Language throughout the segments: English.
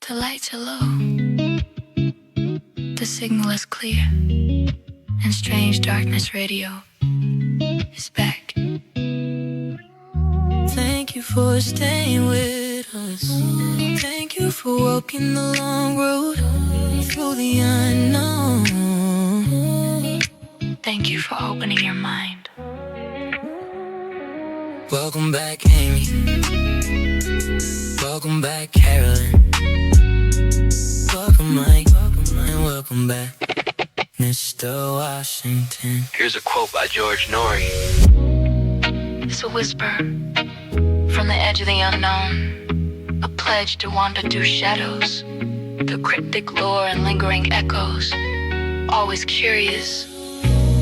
The lights are low, the signal is clear, and Strange Darkness Radio is back. Thank you for staying with us. Thank you for walking the long road through the unknown. Thank you for opening your mind. Welcome back, Amy. Welcome back, Carolyn. Welcome, Mike. And welcome back, Mr. Washington. Here's a quote by George Norrie. It's a whisper from the edge of the unknown, a pledge to wander through shadows, the cryptic lore and lingering echoes, always curious,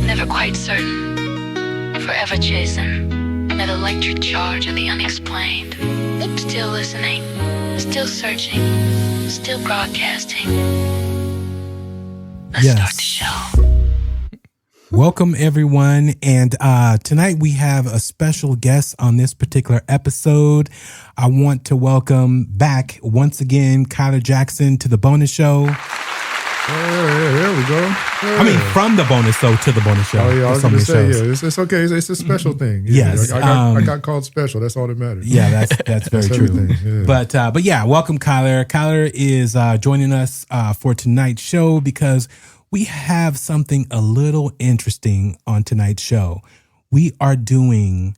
never quite certain, forever chasing that electric charge of the unexplained, still listening, still searching, still broadcasting. Let's start the show. Welcome, everyone. And tonight we have a special guest on this particular episode. I want to welcome back once again Kyler Jackson to the bonus show. There we go. I mean, from the bonus show to the bonus show. Oh, yeah, I was going to say, shows. it's okay. It's a special thing. Yes. I got called special. That's all that matters. Yeah, that's very true. Yeah. But yeah, welcome, Kyler. Kyler is joining us for tonight's show because we have something a little interesting on tonight's show. We are doing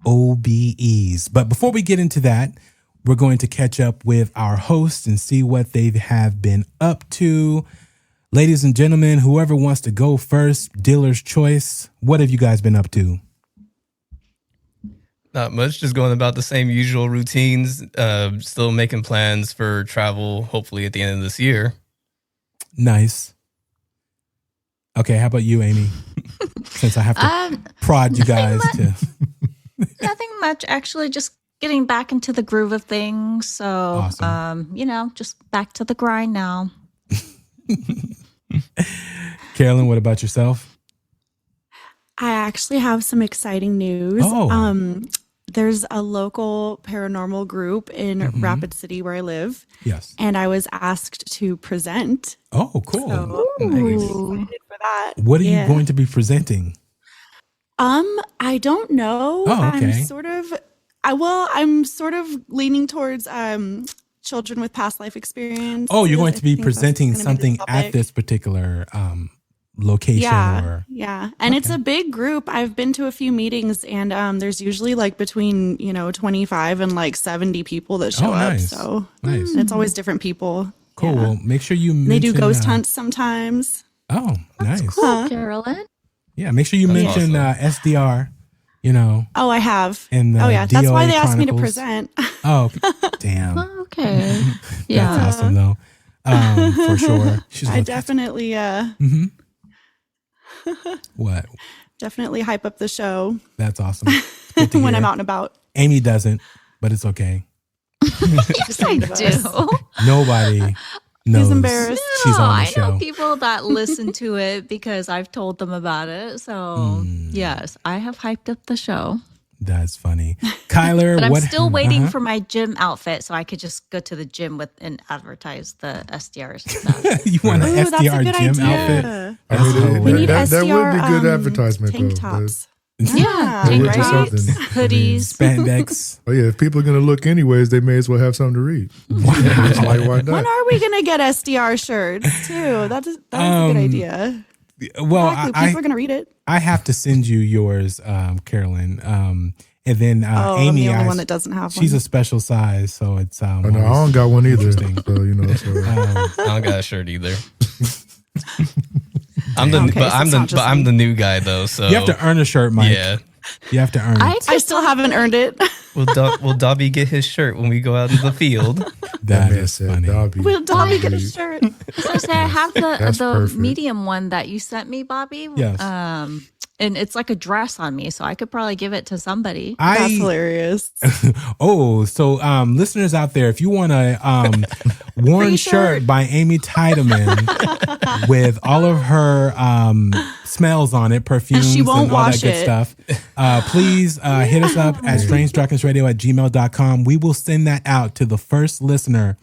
OBEs. But before we get into that, we're going to catch up with our hosts and see what they have been up to. Ladies and gentlemen, whoever wants to go first, dealer's choice. What have you guys been up to? Not much, just going about the same usual routines, still making plans for travel, hopefully at the end of this year. Nice. Okay, how about you, Amy? Since I have to prod you guys to... Nothing much, actually, just getting back into the groove of things. So, Awesome. Just back to the grind now. Carolyn, what about yourself? I actually have some exciting news. Oh. There's a local paranormal group in Rapid City where I live. Yes. And I was asked to present. Oh, cool. So I'm excited for that. What are you going to be presenting? I don't know. Oh, okay. I'm sort of leaning towards children with past life experience. Oh, you're going to be presenting something at this particular location? Yeah. And it's a big group. I've been to a few meetings, and there's usually like between 25 and like 70 people that show up. So nice. And it's always different people. Cool. Yeah. Well, make sure you mention... They do ghost hunts sometimes. Oh, nice. Cool, Carolyn. Yeah, make sure you mention SDR, Oh, I have. And that's DOA why they asked me to Chronicles. present. Oh, damn. Okay. Yeah. That's awesome, though. For sure. I definitely... What? Definitely hype up the show. That's awesome. Good to when hear. I'm out and about. Amy doesn't, but it's okay. Yes, I do. Nobody knows. He's embarrassed. She's on the I show. know people that listen to it because I've told them about it. So, yes, I have hyped up the show. That's funny. Kyler, But I'm what? still waiting for my gym outfit so I could just go to the gym and advertise the SDR stuff. You want an Ooh, that's a SDR good gym idea. outfit? We need that SDR would be good advertisement, tank though. tops. Yeah, That tank would be tops, something. hoodies. Spandex. Oh yeah, if people are gonna look anyways, they may as well have something to read. It's like, why When not? are we going to get SDR shirts too? That's a good idea. Well, Exactly. People are going to read it. I have to send you yours, Carolyn. And then I'm Amy, the only one that doesn't have one. she's a special size, so it's. Oh, no, I don't got one either. So, I don't got a shirt either. I'm the Okay, so it's not just I'm me. the new guy though. So You have to earn a shirt, Mike. Yeah. You have to earn it. I still haven't earned it. Will Dobby get his shirt when we go out into the field? That man is said, funny. Dobby. Will Dobby get a shirt? So I have That's the perfect. medium one that you sent me, Bobby. Yes. And it's like a dress on me, so I could probably give it to somebody. That's hilarious. So listeners out there, if you want a worn Free shirt shirt. by Amy Tydeman with all of her smells on it, perfumes She won't and all that wash good it. stuff, please hit us up at strangedarknessradio@gmail.com. We will send that out to the first listener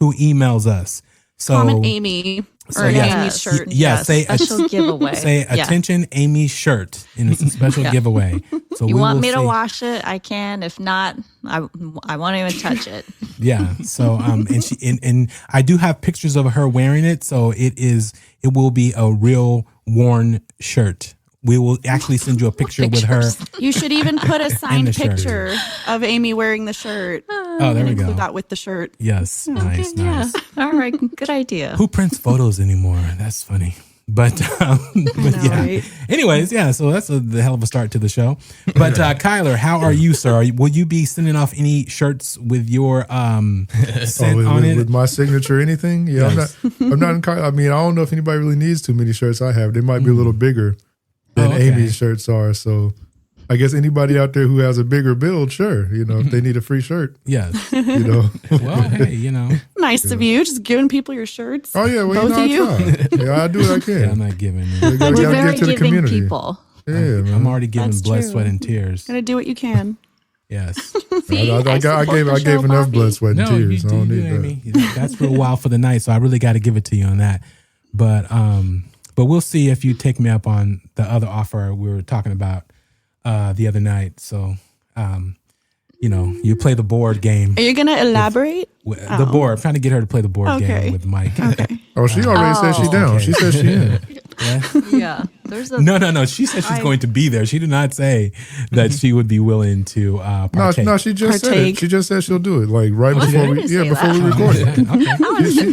who emails us. So Comment Amy or yes. Amy's shirt. Yes, say special giveaway. say attention Amy shirt, and it's a special giveaway. So You we want will me to see. wash it? I can. If not, I won't even touch it. Yeah. So and she and I do have pictures of her wearing it. So it will be a real worn shirt. We will actually send you a picture with her. You should even put a signed the shirt. picture of Amy wearing the shirt. Oh, there we go. Include that with the shirt. Yes. Nice. Yeah. Nice. All right. Good idea. Who prints photos anymore? That's funny. But yeah. Right? Anyways, yeah. So that's the hell of a start to the show. But Kyler, how are you, sir? Will you be sending off any shirts with your scent on it? With my signature or anything? Yeah, Yes. I'm not. I mean, I don't know if anybody really needs too many shirts I have. They might be a little bigger than okay. Amy's shirts are. So I guess anybody out there who has a bigger build, sure. If they need a free shirt, Yes. Well, hey, Nice of you, just giving people your shirts. Oh yeah, well, Both of you. I try. Yeah, I do what I can. Yeah, I'm not giving. You gotta We're very give to the giving community. people. Yeah, man. I'm already giving That's blood, true. sweat, and tears. Gotta do what you can. Yes. See, I support gave the show, enough Bobby. blood, sweat, and No, you tears. I don't do, need that. Amy. That's real wild for the night. So I really got to give it to you on that. But we'll see if you take me up on the other offer we were talking about the other night. So, you play the board game. Are you gonna elaborate? The board. I'm trying to get her to play the board Okay. game with Mike. Okay. Oh, she already said she down. okay. She said she in. Yeah. There's a No. She said she's going to be there. She did not say that she would be willing to partake. No, she just said it. Partake. She just said she'll do it. Like right Well, before I we, didn't yeah, say before we that. record it. Okay.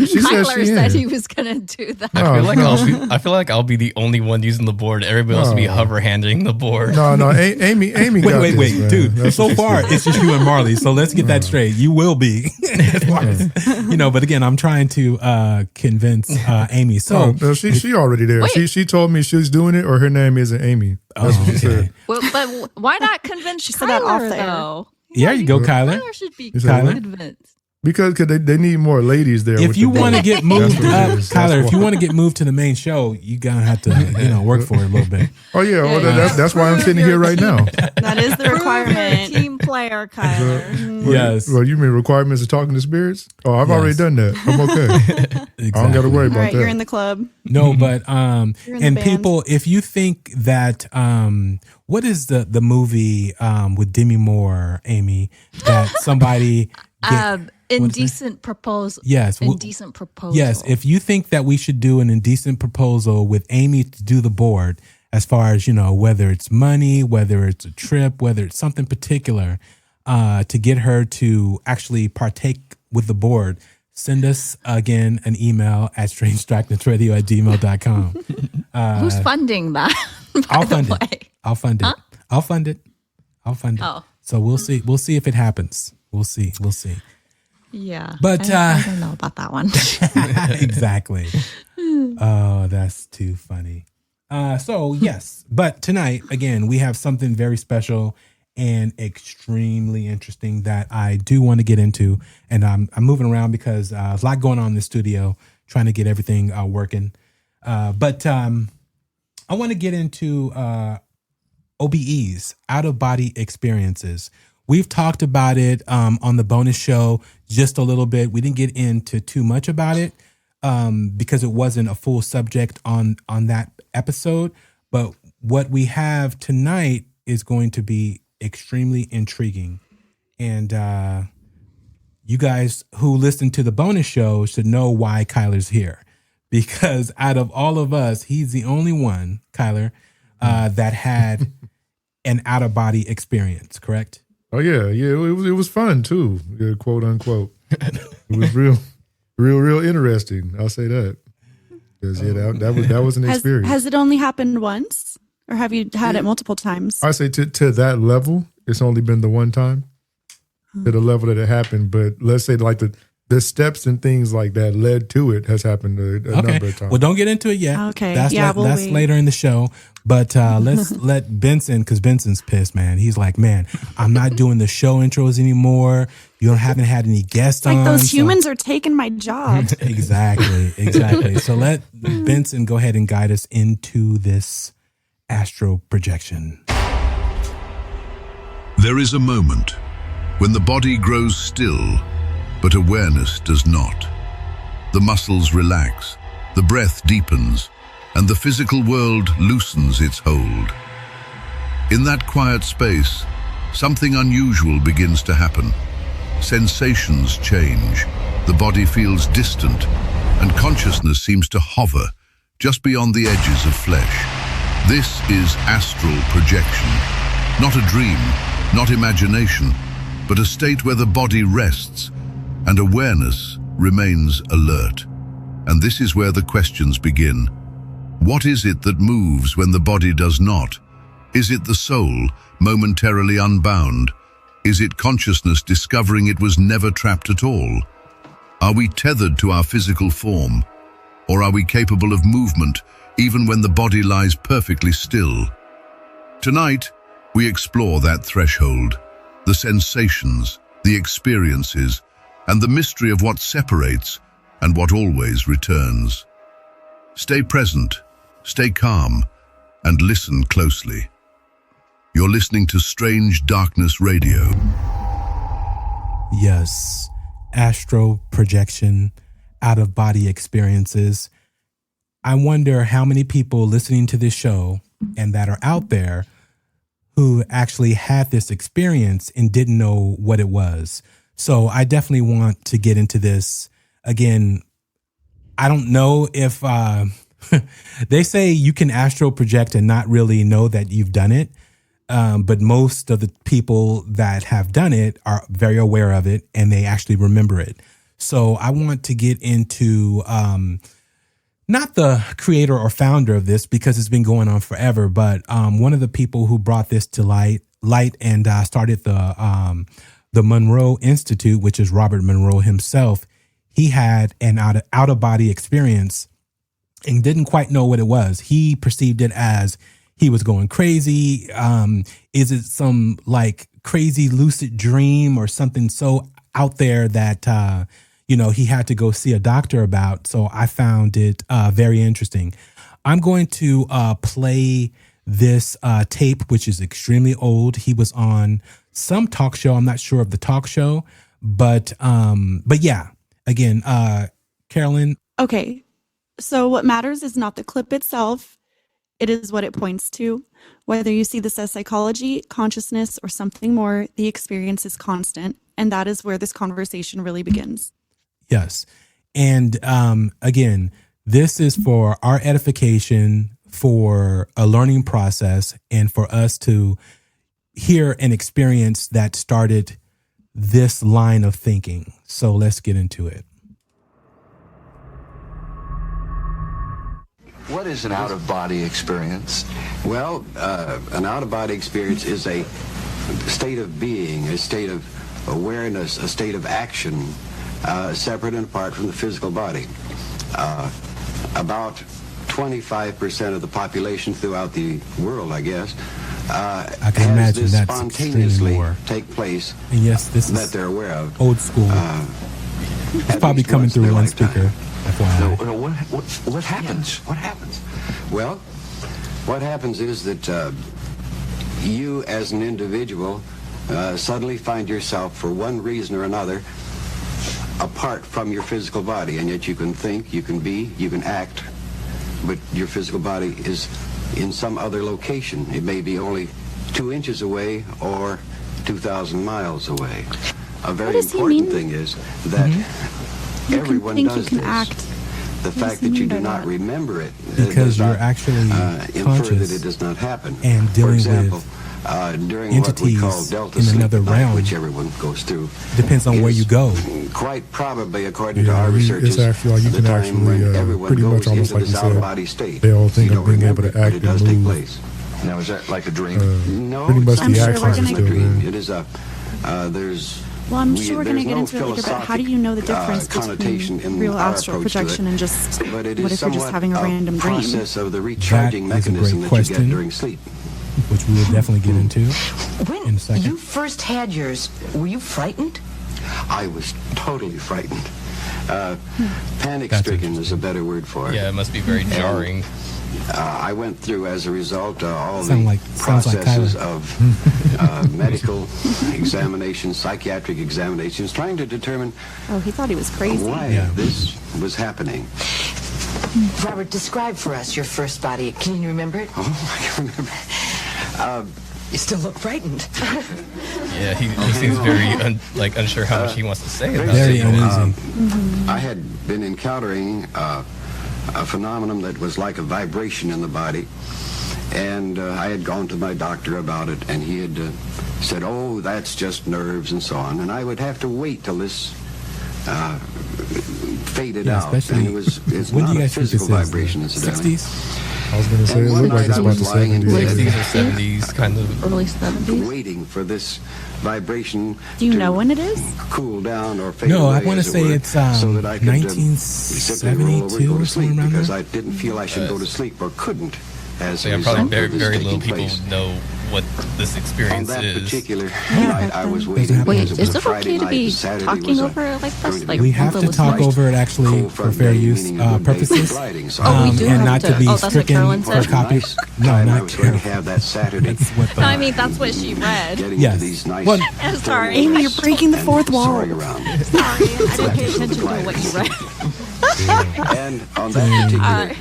She said Tyler she said in. he was going to do that. I feel like I'll be the only one using the board. Everybody else will be hover handing the board. No, Amy got Wait, this, man. dude. That's So what she far, said. it's just you and Marley. So let's get that straight. You will be, as far as, but again, I'm trying to convince Amy. So Oh, no, she already there. Wait. She told me she's doing it, or her name isn't Amy. That's what she said. Well, but why not convince She said that off Tyler, the air. though? there you go, Kyler. Tyler should be said what? convinced. Because they need more ladies there. If with you the want to board. get moved That's what up, it is. Kyler, That's if you why. want to get moved to the main show, you gonna have to, work for it a little bit. Oh yeah, well, Yeah. that's why I'm sitting here right now. That is the You're a requirement. team player, Kyler. Yes. Well, you mean requirements of talking to spirits? Oh, I've already done that. I'm okay. I don't got to worry All about right, that. you're in the club. No, but in the and band. people, if you think that what is the movie with Demi Moore, Amy, that somebody Indecent proposal. Yes. Indecent proposal. Yes, if you think that we should do an indecent proposal with Amy to do the board, as far as, whether it's money, whether it's a trip, whether it's something particular, to get her to actually partake with the board, send us again an email at strangedarknessradio@gmail.com. Who's funding that? I'll by the fund it. way? I'll fund it. I'll fund it. I'll fund it. Oh. So we'll see. We'll see if it happens. We'll see. We'll see. Yeah. But, I don't know about that one. Exactly. Oh, that's too funny. So yes, but tonight again we have something very special and extremely interesting that I do want to get into, and I'm moving around because there's a lot going on in the studio, trying to get everything working. But I want to get into OBEs, out of body experiences. We've talked about it on the bonus show just a little bit. We didn't get into too much about it because it wasn't a full subject on that episode. But what we have tonight is going to be extremely intriguing. And you guys who listen to the bonus show should know why Kyler's here. Because out of all of us, he's the only one, Kyler, that had an out-of-body experience, correct? Oh yeah. It was fun too, quote unquote. It was real interesting. I'll say that. Because that was an experience. Has it only happened once, or have you had it multiple times? I say to that level, it's only been the one time. To the level that it happened, but let's say like the steps and things like that led to it has happened a number of times. Well, don't get into it yet. Okay. That's Yeah, we'll that's wait. later in the show. But let's let Benson, because Benson's pissed, man. He's like, man, I'm not doing the show intros anymore. You haven't had any guests Like on. those so- humans are taking my job. Exactly. So let Benson go ahead and guide us into this astral projection. There is a moment when the body grows still, but awareness does not. the muscles relax, the breath deepens, and the physical world loosens its hold. In that quiet space, something unusual begins to happen. Sensations change, the body feels distant, and consciousness seems to hover just beyond the edges of flesh. This is astral projection. Not a dream, not imagination, but a state where the body rests and awareness remains alert. And this is where the questions begin. What is it that moves when the body does not? Is it the soul, momentarily unbound? Is it consciousness discovering it was never trapped at all? Are we tethered to our physical form? Or are we capable of movement even when the body lies perfectly still? Tonight, we explore that threshold, the sensations, the experiences, and the mystery of what separates and what always returns. Stay present, stay calm, and listen closely. You're listening to Strange Darkness Radio. Yes, astral projection, out-of-body experiences. I wonder how many people listening to this show and that are out there who actually had this experience and didn't know what it was. So I definitely want to get into this. Again, I don't know if they say you can astral project and not really know that you've done it. But most of the people that have done it are very aware of it and they actually remember it. So I want to get into not the creator or founder of this because it's been going on forever, but one of the people who brought this to light and started the Monroe Institute, which is Robert Monroe himself. He had an out-of-body experience and didn't quite know what it was. He perceived it as he was going crazy. Is it some like crazy lucid dream or something so out there that, he had to go see a doctor about? So I found it very interesting. I'm going to play this tape, which is extremely old. He was on some talk show. I'm not sure of the talk show, but yeah, again, Carolyn. Okay. So what matters is not the clip itself. It is what it points to. Whether you see this as psychology, consciousness, or something more, the experience is constant. And that is where this conversation really begins. Yes. And again, this is for our edification, for a learning process, and for us to hear an experience that started this line of thinking. So let's get into it. What is an out-of-body experience? Well, an out-of-body experience is a state of being, a state of awareness, a state of action, separate and apart from the physical body. About 25% of the population throughout the world, I guess, I can has imagine this that's spontaneously more. take place. And yes, this that is they're aware of. Old school. It's probably coming through one speaker. No, what happens? Yeah. What happens? Well, what happens is that you as an individual suddenly find yourself, for one reason or another, apart from your physical body, and yet you can think, you can be, you can act, but your physical body is in some other location. It may be only 2 inches away or 2,000 miles away. A very important thing is that everyone does this. Act. The fact that you do not remember it because you're actually infer conscious that it does not happen. and dealing For example, with during what we call entities delta in sleep another at night, realm, which everyone goes through, depends on where you go. Quite probably, according to our researches, it's actually, you the can time actually when everyone pretty goes much almost into like you this said, out-of-body state. they all think You of don't being able remember to it, act but it does and take move. place. Now, is that like a dream? No, pretty much it's the not action we're is gonna still a dream. there. It is a there's. Well, I'm sure we're going to get no into it later, but how do you know the difference connotation between in real our astral approach to it. projection and just But it what is if you're just somewhat having a random dream? process of the recharging That is a mechanism great that you get question. during sleep. Which we will definitely get into When in a second. you first had yours, were you frightened? I was totally frightened. Panic-stricken is a better word for it. Yeah, it must be very jarring. I went through, as a result, all Sounds the like processes Kyler. of medical examinations, psychiatric examinations, trying to determine Oh, he thought he was crazy. why this was happening. Robert, describe for us your first body. Can you remember it? Oh, I can remember. You still look frightened. Yeah, he seems very unsure how much he wants to say about Very it. uneasy. I had been encountering a phenomenon that was like a vibration in the body, and I had gone to my doctor about it, and he had said, "Oh, that's just nerves," and so on, and I would have to wait till this faded out. Especially, And it's when do not you a guys think physical this is? vibration, incidentally. 60s? I was going to say, it And one looked like night it's I about was the lying in 70s. bed, 60s or 70s, kind of. Early 70s. waiting for this vibration Do you to know when it is? cool down or fade No, I away, wanna as it say were, it's, so that I could simply roll over and 1972 go or to sleep, somewhere around because there? I didn't feel I should go to sleep or couldn't, as So a yeah, result probably of this very taking little people place. know what this On experience that is. particular night, I was waiting. Wait, because it was is a it Friday okay to night, be and Saturday talking was over it like going this? to Like, be We have to Uncle talk listeners? over it actually cold for front fair day, use meaning a good day for purposes. gliding, so Oh, we do and have not to be oh, that's what stricken Carolyn for said? copy. nice No, time I not was going to Carolyn. have that Saturday. That's what the, No, I mean, that's what she read. Getting Yes. into these nice Well, sorry. Amy, you're breaking the and fourth wall. soaring around. Sorry, I didn't pay attention to what you read. And on that particular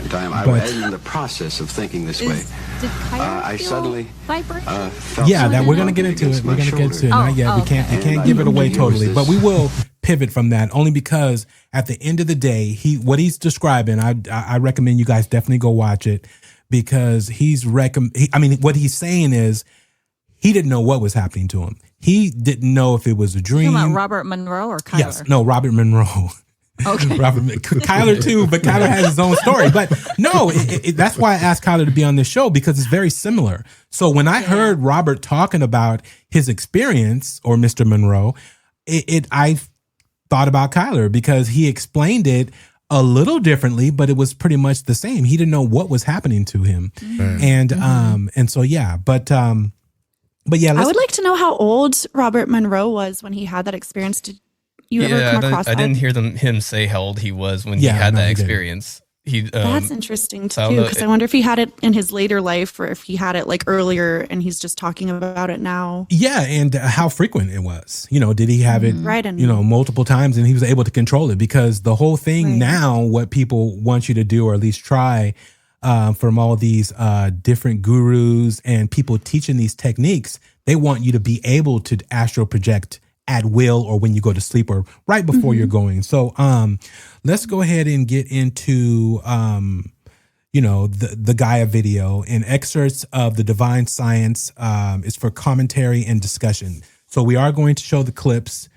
time, I But- was in the process of thinking this way. Did Kyler I feel suddenly vibration? felt yeah, that something we're gonna rubbing get into against it. We're my gonna get shoulder. to it. Not yet. We okay. can't. We And can't I give it knew away it was totally, this- but we will pivot from that only because at the end of the day, what he's describing, I recommend you guys definitely go watch it because what he's saying is he didn't know what was happening to him. He didn't know if it was a dream. Talking about Robert Monroe or Kyler? Yes, no, Robert Monroe. Okay. Kyler too, but Kyler has his own story. But no, that's why I asked Kyler to be on this show because it's very similar. So when I heard Robert talking about his experience or Mr. Monroe, I thought about Kyler because he explained it a little differently, but it was pretty much the same. He didn't know what was happening to him, and so yeah, but yeah, I would like to know how old Robert Monroe was when he had that experience. Did you ever come across I that? didn't hear him say how old he was when he had no, that he didn't. experience. That's interesting I too, don't know, because I wonder if he had it in his later life or if he had it like earlier and he's just talking about it now. Yeah, and how frequent it was. Did he have it, Right, and multiple times and he was able to control it? Because the whole thing Right. now, what people want you to do or at least try from all these different gurus and people teaching these techniques, they want you to be able to astral project at will or when you go to sleep or right before you're going. So let's go ahead and get into the Gaia video and excerpts of the Divine Science is for commentary and discussion. So we are going to show the clips.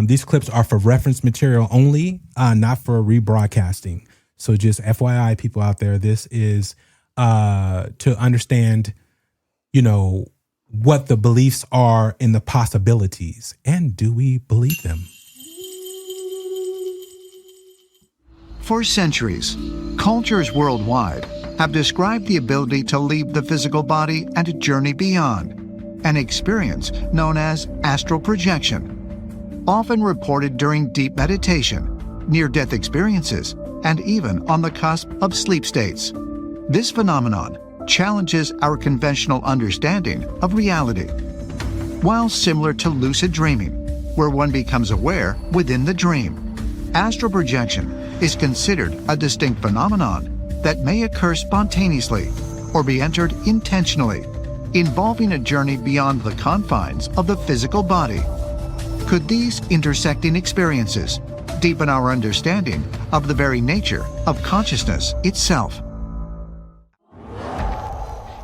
These clips are for reference material only, not for rebroadcasting. So just FYI, people out there, this is to understand, what the beliefs are and the possibilities. And do we believe them? For centuries, cultures worldwide have described the ability to leave the physical body and journey beyond, an experience known as astral projection, often reported during deep meditation, near-death experiences, and even on the cusp of sleep states. This phenomenon challenges our conventional understanding of reality. While similar to lucid dreaming, where one becomes aware within the dream, astral projection is considered a distinct phenomenon that may occur spontaneously or be entered intentionally, involving a journey beyond the confines of the physical body. Could these intersecting experiences deepen our understanding of the very nature of consciousness itself?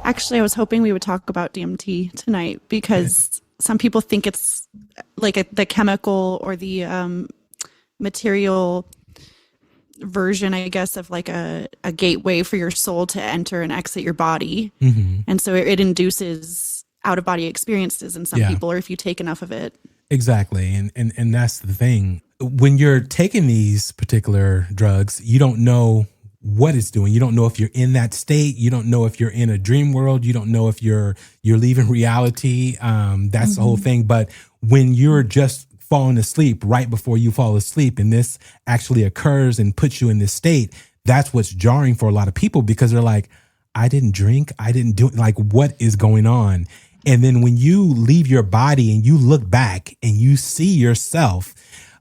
Actually, I was hoping we would talk about DMT tonight because some people think it's like the chemical or the material version, I guess, of like a gateway for your soul to enter and exit your body. And so it induces out-of-body experiences in some people, or if you take enough of it. Exactly. And that's the thing. When you're taking these particular drugs, you don't know what it's doing. You don't know if you're in that state. You don't know if you're in a dream world. You don't know if you're leaving reality. That's the whole thing. But when you're just falling asleep right before you fall asleep, and this actually occurs and puts you in this state, that's what's jarring for a lot of people, because they're like, I didn't drink, I didn't do it. Like, what is going on? And then when you leave your body and you look back and you see yourself,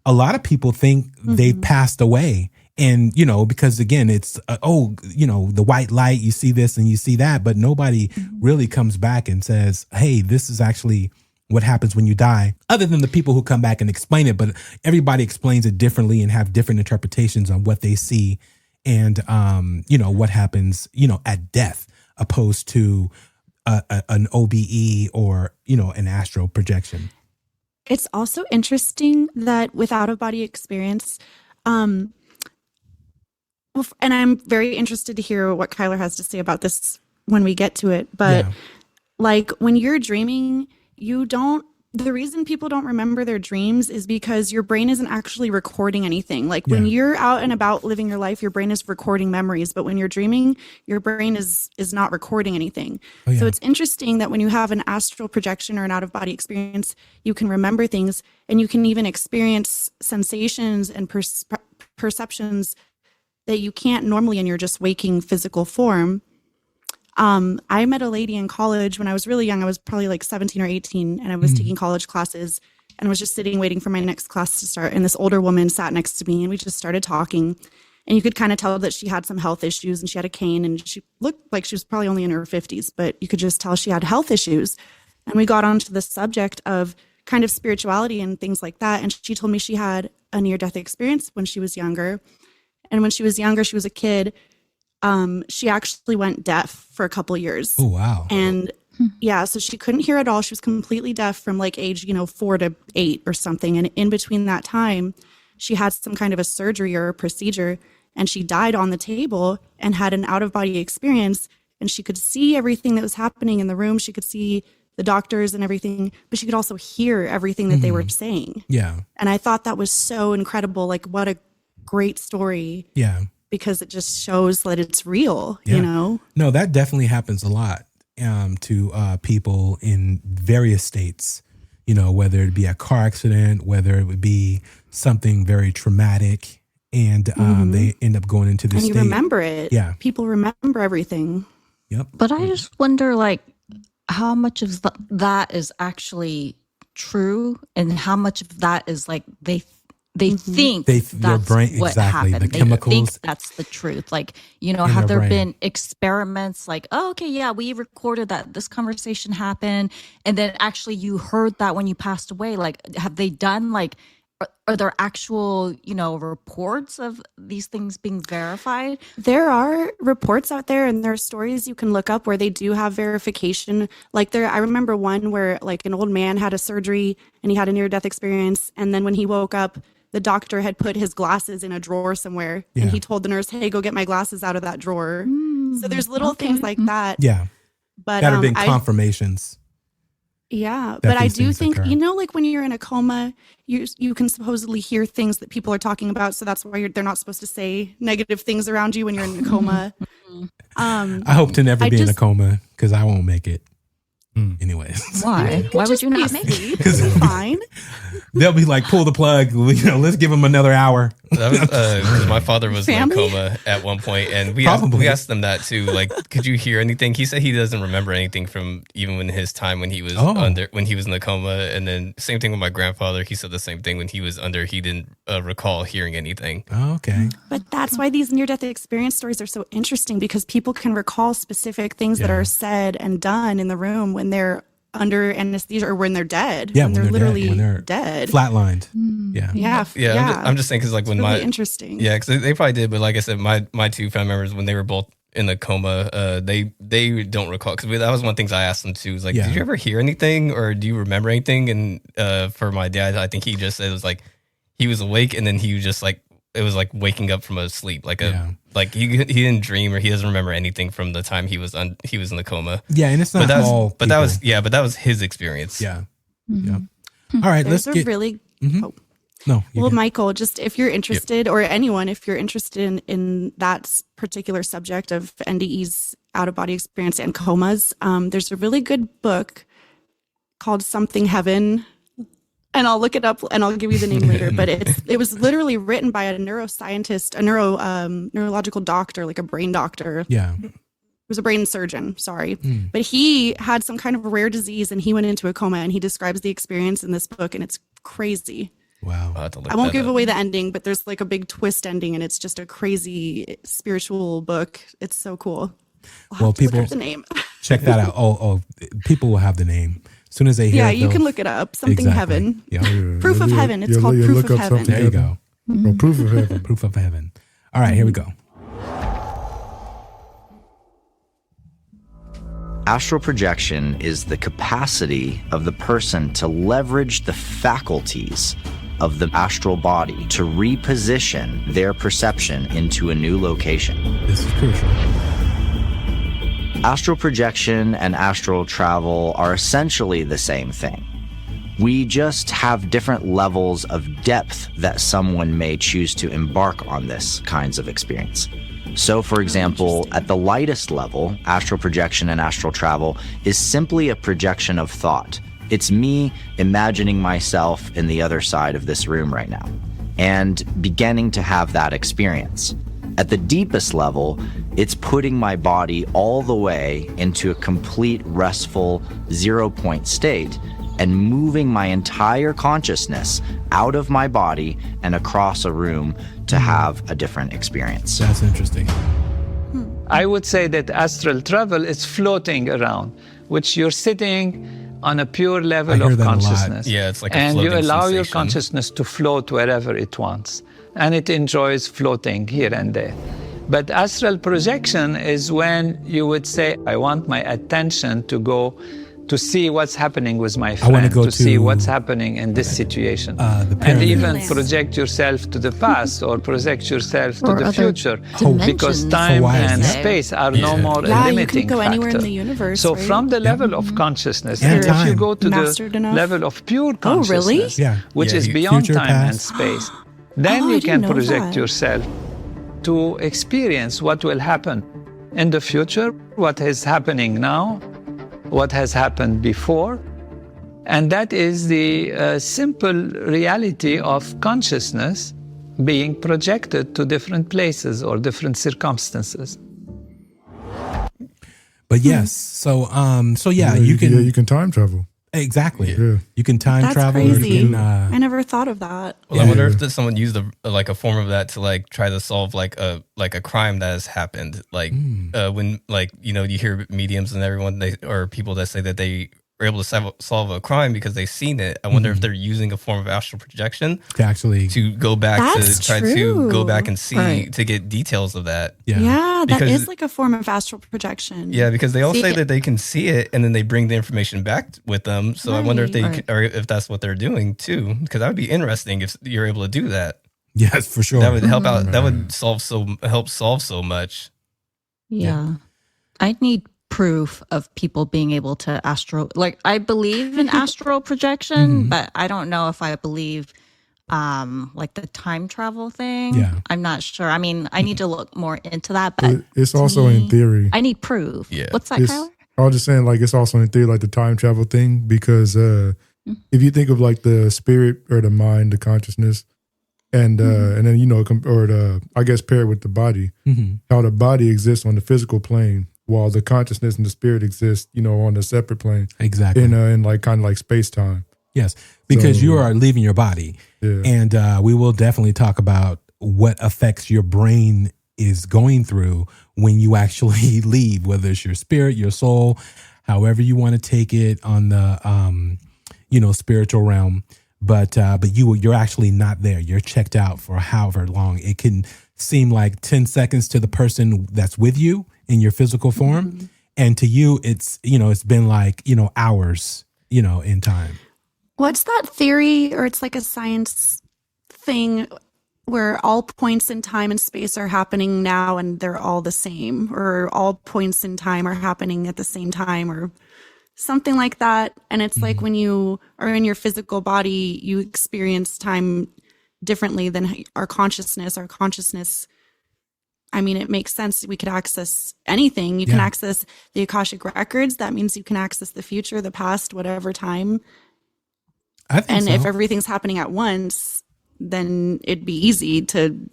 a lot of people think they passed away. And, you know, because again, it's, the white light, you see this and you see that, but nobody really comes back and says, hey, this is actually what happens when you die, other than the people who come back and explain it. But everybody explains it differently and have different interpretations on what they see and, what happens, at death, opposed to an OBE or, an astral projection. It's also interesting that with out-of-body experience, and I'm very interested to hear what Kyler has to say about this when we get to it. But like when you're dreaming, the reason people don't remember their dreams is because your brain isn't actually recording anything. Like when you're out and about living your life, your brain is recording memories. But when you're dreaming, your brain is not recording anything. Oh, yeah. So it's interesting that when you have an astral projection or an out-of-body experience, you can remember things and you can even experience sensations and perceptions that you can't normally in your just waking physical form. I met a lady in college when I was really young. I was probably like 17 or 18, and I was taking college classes and I was just sitting waiting for my next class to start. And this older woman sat next to me and we just started talking. And you could kind of tell that she had some health issues and she had a cane and she looked like she was probably only in her 50s, but you could just tell she had health issues. And we got onto the subject of kind of spirituality and things like that. And she told me she had a near-death experience when she was younger. And when she was younger, she was a kid. She actually went deaf for a couple of years. Oh, wow. And so she couldn't hear at all. She was completely deaf from like age, 4 to 8 or something. And in between that time, she had some kind of a surgery or a procedure, and she died on the table and had an out-of-body experience. And she could see everything that was happening in the room. She could see the doctors and everything, but she could also hear everything that they were saying. Yeah. And I thought that was so incredible. Like, what a great story. Yeah. Because it just shows that it's real, No, that definitely happens a lot to people in various states, whether it be a car accident, whether it would be something very traumatic, and they end up going into this state. And you remember it. Yeah. People remember everything. Yep. But I just wonder, like, how much of that is actually true and how much of that is like they think that's your brain, what exactly, happened. the chemicals. They think that's the truth. Like, have there been experiments like, oh, okay, yeah, we recorded that this conversation happened, and then actually you heard that when you passed away. Like, have they done like, are there actual, reports of these things being verified? There are reports out there, and there are stories you can look up where they do have verification. Like I remember one where like an old man had a surgery and he had a near-death experience, and then when he woke up, the doctor had put his glasses in a drawer somewhere, and he told the nurse, "Hey, go get my glasses out of that drawer." So there's little things like that. Yeah, but that have been confirmations. Yeah, but I do think, like when you're in a coma, you can supposedly hear things that people are talking about. So that's why they're not supposed to say negative things around you when you're in a coma. I hope to never be in a coma because I won't make it. Anyways. Why? Why would you not make it? Because it's fine. They'll be like, pull the plug. Let's give them another hour. That was because my father was in a coma at one point, and we asked them that too. Like, could you hear anything? He said he doesn't remember anything from even when his time when he was when he was in the coma. And then same thing with my grandfather. He said the same thing when he was under. He didn't recall hearing anything. Oh, okay. But that's why these near-death experience stories are so interesting, because people can recall specific things that are said and done in the room when they're under anesthesia or when they're dead. Yeah, when they're literally dead. Flatlined. Yeah. I'm just saying because like it's when really interesting. Yeah, because they probably did, but like I said, my two family members, when they were both in the coma, they don't recall, because that was one of the things I asked them too. Was like, did you ever hear anything or do you remember anything? And for my dad, I think he just said it was like he was awake and then he was just like, it was like waking up from a sleep, like like he didn't dream or he doesn't remember anything from the time he was in the coma. Yeah, and it's not all. But that was his experience. Yeah. Yeah. All right, There's a really. No. Well, Michael, just if you're interested, or anyone, if you're interested in that particular subject of NDE's out-of-body experience and comas, there's a really good book called Something Heaven. And I'll look it up and I'll give you the name later. But it was literally written by a neuroscientist, a neurological doctor, like a brain doctor. Yeah. It was a brain surgeon, sorry. But he had some kind of rare disease and he went into a coma, and he describes the experience in this book, and it's crazy. Wow. I won't give away the ending, but there's like a big twist ending, and it's just a crazy spiritual book. It's so cool. Well, people, the name. Check that out. Oh, people will have the name. As soon as they hear it, you can look it up. Something heaven. Yeah. Proof of heaven. It's called Proof of Heaven. There you go. Oh, Proof of Heaven. Proof of Heaven. All right, here we go. Astral projection is the capacity of the person to leverage the faculties of the astral body to reposition their perception into a new location. This is crucial. Astral projection and astral travel are essentially the same thing. We just have different levels of depth that someone may choose to embark on this kinds of experience. So, for example, at the lightest level, astral projection and astral travel is simply a projection of thought. It's me imagining myself in the other side of this room right now and beginning to have that experience. At the deepest level, it's putting my body all the way into a complete restful 0-point state and moving my entire consciousness out of my body and across a room to have a different experience. That's interesting. I would say that astral travel is floating around, which you're sitting on a pure level of consciousness. Yeah, it's like a and you floating allow your sensation. consciousness to float wherever it wants. And it enjoys floating here and there. But astral projection is when you would say, I want my attention to go to see what's happening with my friend, to see what's happening in this situation. And even project yourself to the past or project yourself to the future. Because time and space are no more a limiting you can go factor. anywhere in the universe, So right? from the level of consciousness, And if you time. go to Mastered the enough? level of pure consciousness, which is beyond Future, time and past. space, then I you can didn't know project that. yourself to experience what will happen in the future, what is happening now, what has happened before. And that is the simple reality of consciousness being projected to different places or different circumstances. But yes, so you can time travel. Exactly. Yeah. You can time That's travel. crazy. You can, I never thought of that. Well, I wonder if someone used a form of that to like try to solve like a crime that has happened. Like when you hear mediums and everyone or people that say that they are able to solve a crime because they've seen it. I wonder if they're using a form of astral projection to go back That's to try true. to go back and see Right. to get details of that. Yeah, that Because- is like a form of astral projection. Yeah, because they all See, say that they can see it and then they bring the information back with them. So I wonder if they Right. or if that's what they're doing too. Because that would be interesting if you're able to do that. Yes, for sure. That would help out. That would help solve so much. Yeah. I need proof of people being able to I believe in astral projection, but I don't know if I believe like the time travel thing. Yeah. I'm not sure. I mean, I need to look more into that, but It's to also me, in theory. I need proof. Yeah. What's that, It's- Kyler? I was just saying, like, it's also in theory, like the time travel thing, because if you think of like the spirit or the mind, the consciousness, and then I guess pair it with the body, how the body exists on the physical plane, while the consciousness and the spirit exist, on a separate plane, Exactly. in like kind of like space time. Yes, because So- you are leaving your body. Yeah. And we will definitely talk about what affects your brain is going through when you actually leave, whether it's your spirit, your soul, however you want to take it on the, spiritual realm. But you're actually not there. You're checked out for however long. It can seem like 10 seconds to the person that's with you in your physical form. And to you, it's been like, hours, in time. What's that theory, or it's like a science thing where all points in time and space are happening now and they're all the same, or all points in time are happening at the same time, or something like that. And it's like when you are in your physical body, you experience time differently than our consciousness. I mean, it makes sense. We could access anything. You can access the Akashic records. That means you can access the future, the past, whatever time. I think And so. if everything's happening at once, then it'd be easy to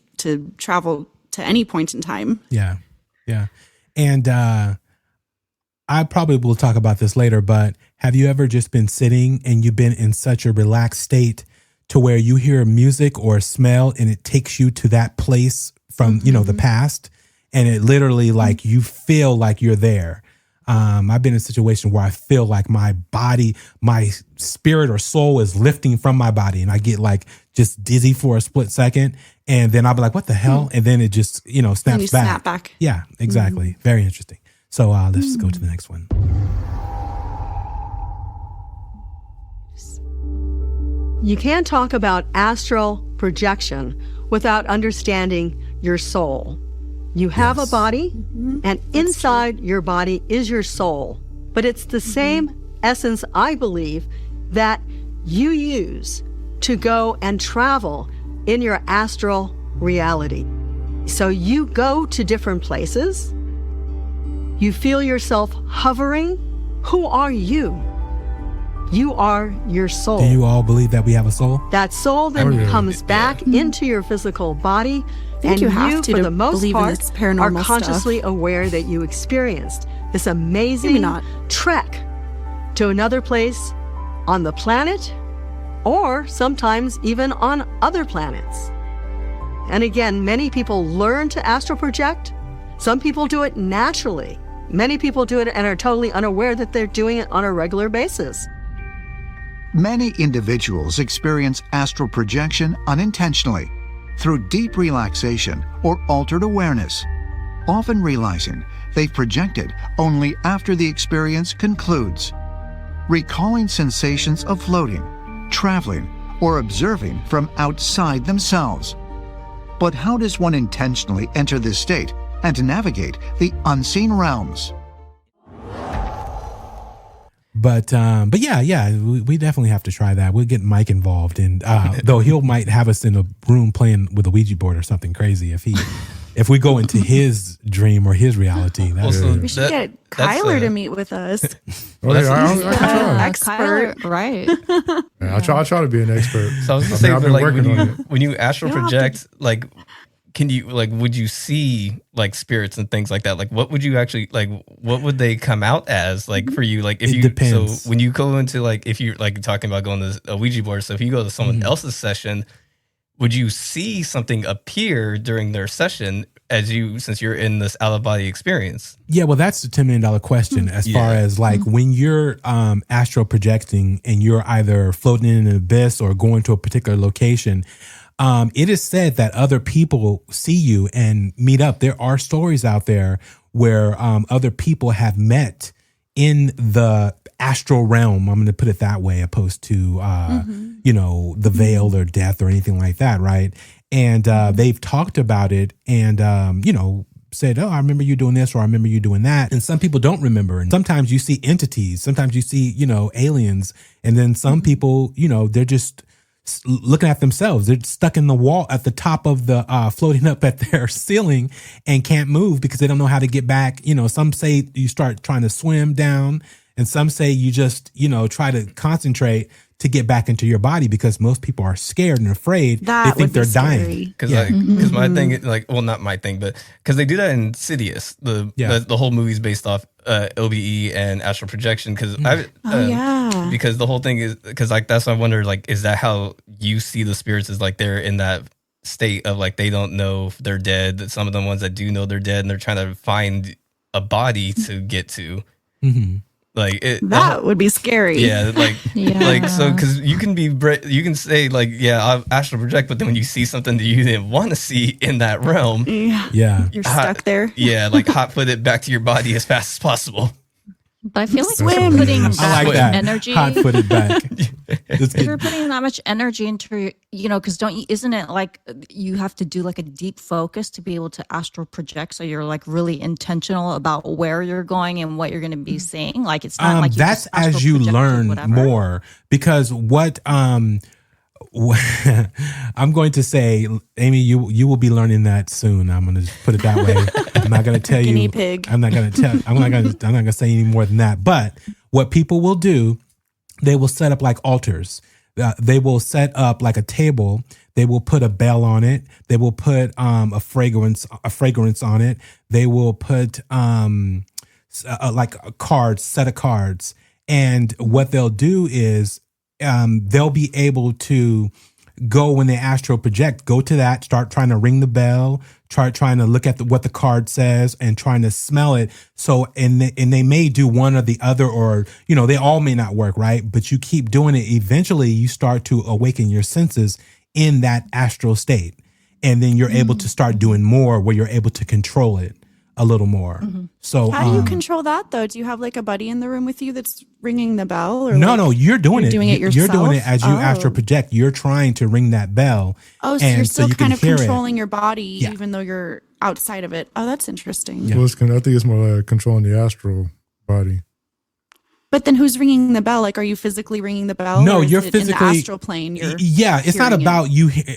travel to any point in time. Yeah. Yeah. And I probably will talk about this later, but have you ever just been sitting and you've been in such a relaxed state to where you hear music or a smell and it takes you to that place from, the past, and it literally like you feel like you're there. I've been in a situation where I feel like my body, my spirit or soul is lifting from my body, and I get like just dizzy for a split second, and then I'll be like, what the hell? And then it just, snaps And you back. snap back. Yeah, exactly. Very interesting. So let's go to the next one. You can't talk about astral projection without understanding your soul. You have a body, and inside your body is your soul. But it's the same essence, I believe, that you use to go and travel in your astral reality. So you go to different places. You feel yourself hovering. Who are you? You are your soul. Do you all believe that we have a soul? That soul then comes back into your physical body, and you have to for the most believe in part, this are paranormal consciously stuff. aware that you experienced this amazing Maybe not. trek to another place on the planet, or sometimes even on other planets. And again, many people learn to astral project. Some people do it naturally. Many people do it and are totally unaware that they're doing it on a regular basis. Many individuals experience astral projection unintentionally through deep relaxation or altered awareness, often realizing they've projected only after the experience concludes, recalling sensations of floating, traveling, or observing from outside themselves. But how does one intentionally enter this state and navigate the unseen realms? But yeah, we definitely have to try that. We'll get Mike involved, and though he might have us in a room playing with a Ouija board or something crazy if we go into his dream or his reality. We should get Kyler to meet with us. I can try. Expert, right? Yeah, I try to be an expert. So I was gonna say, I've been like working on it. when you astral project, like, can you would you see like spirits and things like that? Like, what would you actually like? What would they come out as like for you? Like, if It depends. So when you go into like, if you're like talking about going to a Ouija board, so if you go to someone else's session, would you see something appear during their session since you're in this out of body experience? Yeah, well, that's the $10 million question as far as like when you're astral projecting and you're either floating in an abyss or going to a particular location. It is said that other people see you and meet up. There are stories out there where other people have met in the astral realm. I'm going to put it that way, opposed to, the veil or death or anything like that, right? And they've talked about it and, said, oh, I remember you doing this or I remember you doing that. And some people don't remember. And sometimes you see entities. Sometimes you see, aliens. And then some people, they're just looking at themselves. They're stuck in the wall at the top of the floating up at their ceiling and can't move because they don't know how to get back. Some say you start trying to swim down, and some say you just try to concentrate to get back into your body because most people are scared and afraid. They think they're dying. Because my thing, not my thing, but because they do that in Insidious. The whole movie's based off OBE and astral projection. Because because the whole thing is because that's why I wonder, is that how you see the spirits? Is like they're in that state of they don't know if they're dead. That some of the ones that do know they're dead and they're trying to find a body to get to. Mm-hmm. That would be scary. Yeah, so because you can say I astral project, but then when you see something that you didn't want to see in that realm, you're stuck there. Yeah, hot foot it back to your body as fast as possible. But I feel like we're putting that much energy. Hot footed back. If you're putting that much energy into, because isn't it like you have to do like a deep focus to be able to astral project? So you're really intentional about where you're going and what you're going to be seeing. Like it's not like you that's just astral as you project learn whatever. more, because what I'm going to say, Amy, you will be learning that soon. I'm going to put it that way. I'm not going to tell you. Guinea pig. I'm not going to say any more than that. But what people will do, they will set up altars. they will set up like a table. They will put a bell on it. They will put a fragrance on it. They will put like a set of cards. And what they'll do is they'll be able to go when they astral project, go to that, start trying to ring the bell, trying to look at what the card says and trying to smell it. So, and they may do one or the other, or, they all may not work, right? But you keep doing it. Eventually you start to awaken your senses in that astral state. And then you're able to start doing more where you're able to control it a little more. So how do you control that though? Do you have like a buddy in the room with you that's ringing the bell? Or no, you're doing it. Doing it yourself? You're doing it as you astral project. You're trying to ring that bell. Oh, so you're still kind of controlling your body, even though you're outside of it. Oh, that's interesting. Yeah. Well, I think it's more like controlling the astral body. But then who's ringing the bell? Like, are you physically ringing the bell? No, you're physically in the astral plane. It's not about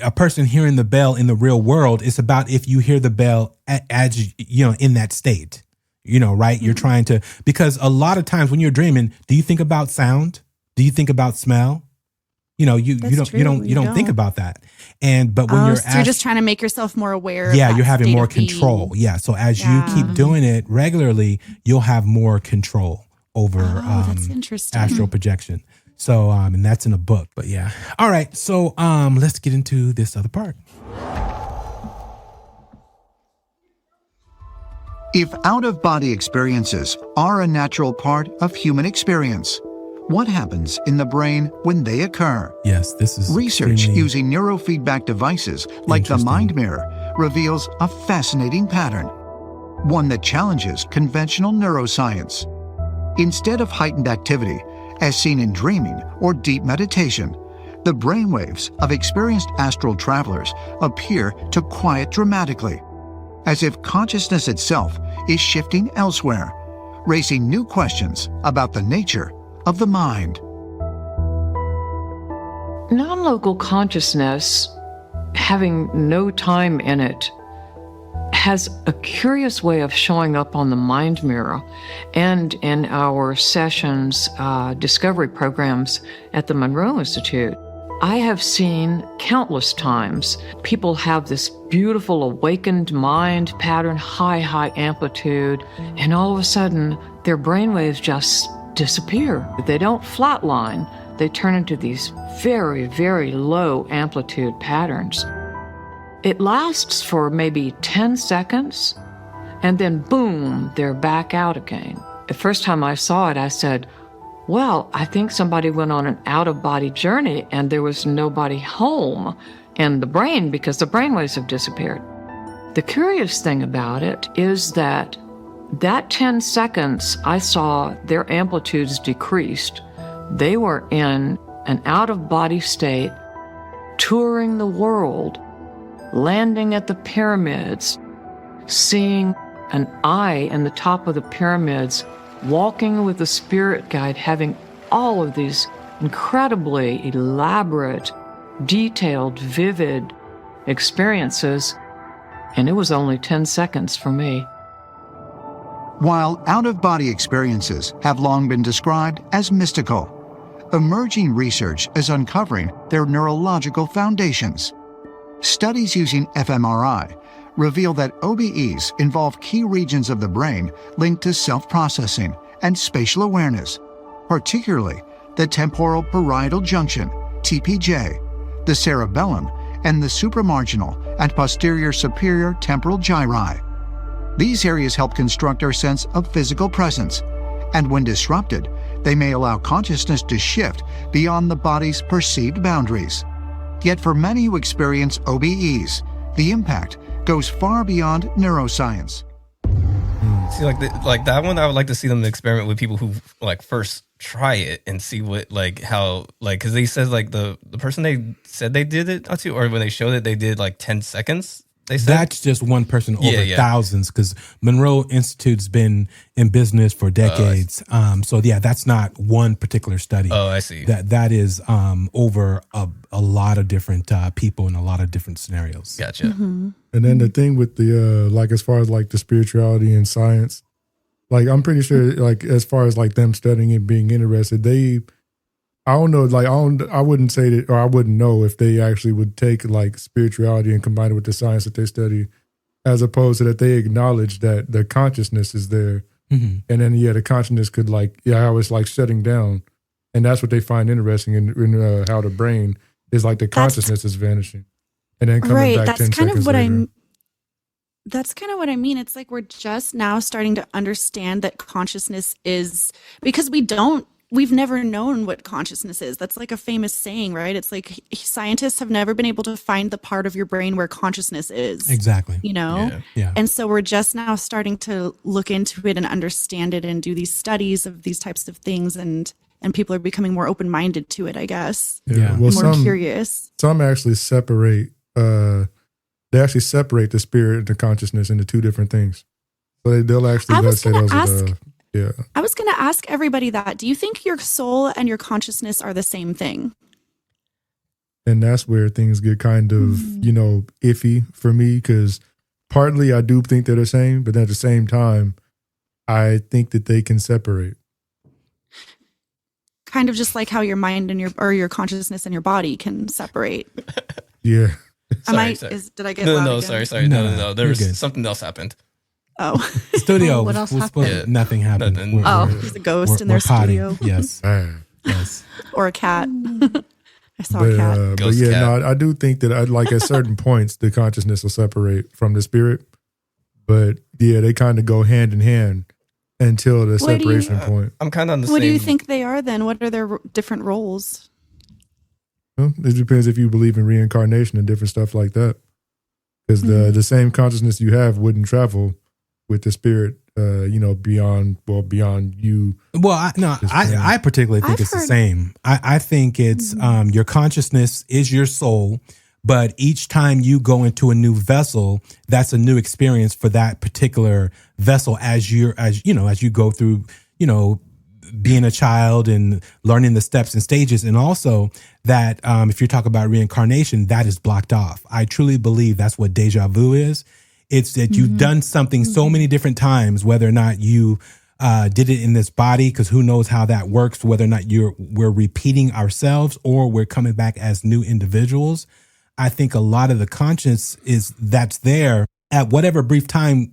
a person hearing the bell in the real world. It's about if you hear the bell as in that state. Right? You're trying to, because a lot of times when you're dreaming, do you think about sound? Do you think about smell? You don't think about that. But when you're just trying to make yourself more aware. Yeah, you're having more control. Yeah. So as you keep doing it regularly, you'll have more control over that's interesting. Astral projection. So and that's in a book. But yeah. All right. So let's get into this other part. If out-of-body experiences are a natural part of human experience, what happens in the brain when they occur? Yes, this is research using neurofeedback devices like the mind mirror reveals a fascinating pattern, one that challenges conventional neuroscience. Instead of heightened activity, as seen in dreaming or deep meditation, the brainwaves of experienced astral travelers appear to quiet dramatically, as if consciousness itself is shifting elsewhere, raising new questions about the nature of the mind. Non-local consciousness, having no time in it, has a curious way of showing up on the mind mirror and in our sessions, discovery programs at the Monroe Institute. I have seen countless times people have this beautiful awakened mind pattern, high amplitude, and all of a sudden their brainwaves just disappear. They don't flatline. They turn into these very, very low amplitude patterns. It lasts for maybe 10 seconds, and then boom, they're back out again. The first time I saw it, I said, well, I think somebody went on an out-of-body journey and there was nobody home in the brain because the brainwaves have disappeared. The curious thing about it is that 10 seconds, I saw their amplitudes decreased. They were in an out-of-body state, touring the world, landing at the pyramids, seeing an eye in the top of the pyramids, walking with a spirit guide, having all of these incredibly elaborate, detailed, vivid experiences, and it was only 10 seconds for me. While out-of-body experiences have long been described as mystical, emerging research is uncovering their neurological foundations. Studies using fMRI reveal that OBEs involve key regions of the brain linked to self-processing and spatial awareness, particularly the temporal parietal junction, TPJ, the cerebellum, and the supramarginal and posterior superior temporal gyri. These areas help construct our sense of physical presence, and when disrupted, they may allow consciousness to shift beyond the body's perceived boundaries. Yet for many who experience OBEs, the impact goes far beyond neuroscience. See, like that one, I would like to see them experiment with people who first try it and see what how because they said the person they said they did it to, or when they showed it they did 10 seconds. They said that's just one person over thousands, because Monroe Institute's been in business for decades. So that's not one particular study. Oh, I see. That is over a lot of different people in a lot of different scenarios. Gotcha. Mm-hmm. And then the thing with the as far as the spirituality and science, I'm pretty sure as far as them studying it, being interested, I don't know. Like I wouldn't say that, or I wouldn't know if they actually would take like spirituality and combine it with the science that they study, as opposed to that they acknowledge that the consciousness is there, and then the consciousness could how it's like shutting down, and that's what they find interesting in how the brain is like the consciousness is vanishing, and then coming back 10 seconds later. That's kind of what I mean. It's like we're just now starting to understand that consciousness is, because we've never known what consciousness is. That's like a famous saying, right? It's like scientists have never been able to find the part of your brain where consciousness is. Exactly. You know? Yeah. And so we're just now starting to look into it and understand it and do these studies of these types of things, and people are becoming more open-minded to it, I guess. Yeah. Well, more curious. Some actually separate the spirit and the consciousness into two different things. So they'll actually say those are the I was going to ask everybody that. Do you think your soul and your consciousness are the same thing? And that's where things get kind of, iffy for me, because partly I do think they're the same, but at the same time, I think that they can separate. Kind of just like how your mind and your consciousness and your body can separate. Yeah. Sorry. Did I get loud No, again? sorry. No. There was something else happened. Oh. Studio. What else happened? Nothing happened. There's a ghost in their studio. Yes. Yes. Or a cat. I saw a cat. But cat. I do think that at certain points, the consciousness will separate from the spirit. But they kind of go hand in hand until the separation point. I'm kind of on the same. What do you think they are then? What are their different roles? Well, it depends if you believe in reincarnation and different stuff like that. Because the same consciousness you have wouldn't travel with the spirit, beyond you. Well, I particularly think it's the same. I think it's your consciousness is your soul, but each time you go into a new vessel, that's a new experience for that particular vessel as you go through, being a child and learning the steps and stages. And also that if you talk about reincarnation, that is blocked off. I truly believe that's what deja vu is. It's that you've done something so many different times, whether or not you did it in this body, because who knows how that works, whether or not we're repeating ourselves or we're coming back as new individuals. I think a lot of the conscience that's there at whatever brief time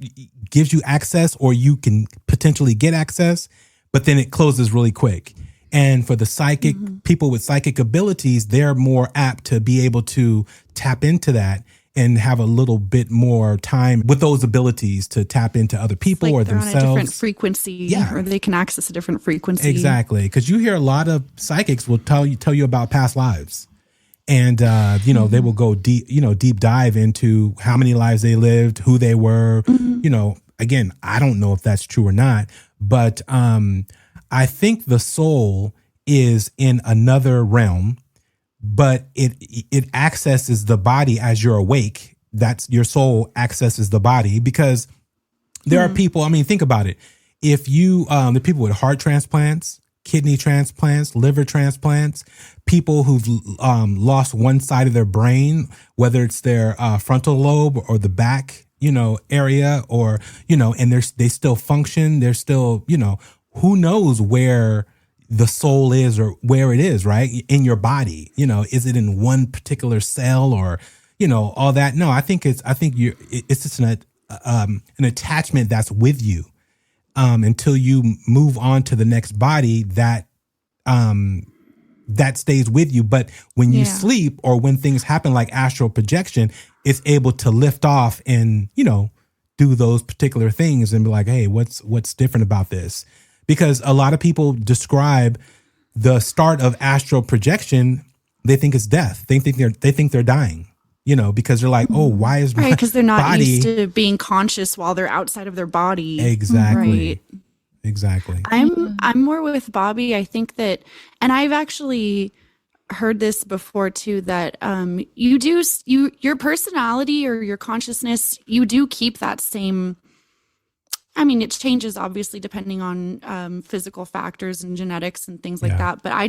gives you access, or you can potentially get access, but then it closes really quick. And for the psychic people with psychic abilities, they're more apt to be able to tap into that and have a little bit more time with those abilities to tap into other people or themselves. On a different frequency, or they can access a different frequency. Exactly, because you hear a lot of psychics will tell you about past lives, and they will go deep dive into how many lives they lived, who they were. Again, I don't know if that's true or not, but I think the soul is in another realm, but it accesses the body as you're awake. That's your soul accesses the body, because there are people, think about it. If you, the people with heart transplants, kidney transplants, liver transplants, people who've lost one side of their brain, whether it's their frontal lobe or the back, area, or, and they still function. They're still, who knows where the soul is or where it is, right? In your body, is it in one particular cell or, all that? No, I think it's just an attachment that's with you, until you move on to the next body that stays with you. But when you sleep or when things happen like astral projection, it's able to lift off and, do those particular things and be like, hey, what's different about this? Because a lot of people describe the start of astral projection, they think it's death. They think they're dying, because they're like, oh, why is my because they're not body used to being conscious while they're outside of their body. Exactly. Right. Exactly. I'm more with Bobby. I think that, and I've actually heard this before too, that your personality or your consciousness, you do keep that same. It changes obviously depending on physical factors and genetics and things like that. But I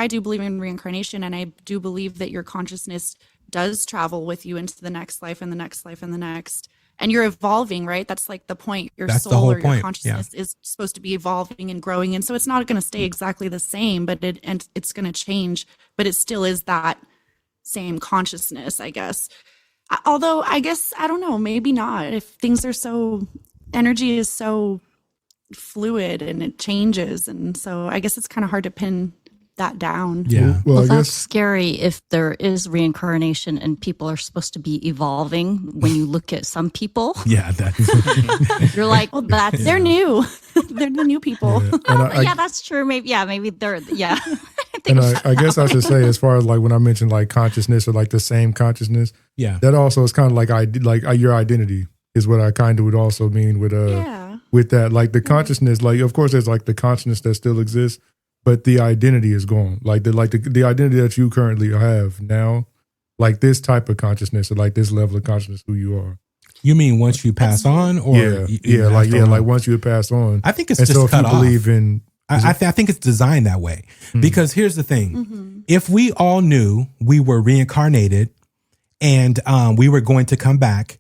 do believe in reincarnation, and I do believe that your consciousness does travel with you into the next life and the next life and the next. and you're evolving, right? That's like the point. Your That's the soul whole or your point, consciousness is supposed to be evolving and growing. And so it's not going to stay exactly the same, but it's going to change, but it still is that same consciousness, I guess. Although I guess, I don't know, maybe not. If things are energy is so fluid and it changes. And so I guess it's kind of hard to pin that down. Yeah. Well, that's scary if there is reincarnation and people are supposed to be evolving. When you look at some people, yeah, you're like, well, they're new. They're the new people. Yeah, that's true. Maybe they're, yeah. And I guess I should say, as far as like when I mentioned like consciousness or like the same consciousness, that also is kind of like your identity is what I kind of would also mean with with that, like the consciousness, like of course there's like the consciousness that still exists, but the identity is gone. Like the identity that you currently have now, like this type of consciousness or like this level of consciousness, who you are. You mean once you pass on, or like once you pass on? I think it's and just so if cut you off. believe in. I think it's designed that way because here's the thing: if we all knew we were reincarnated and we were going to come back,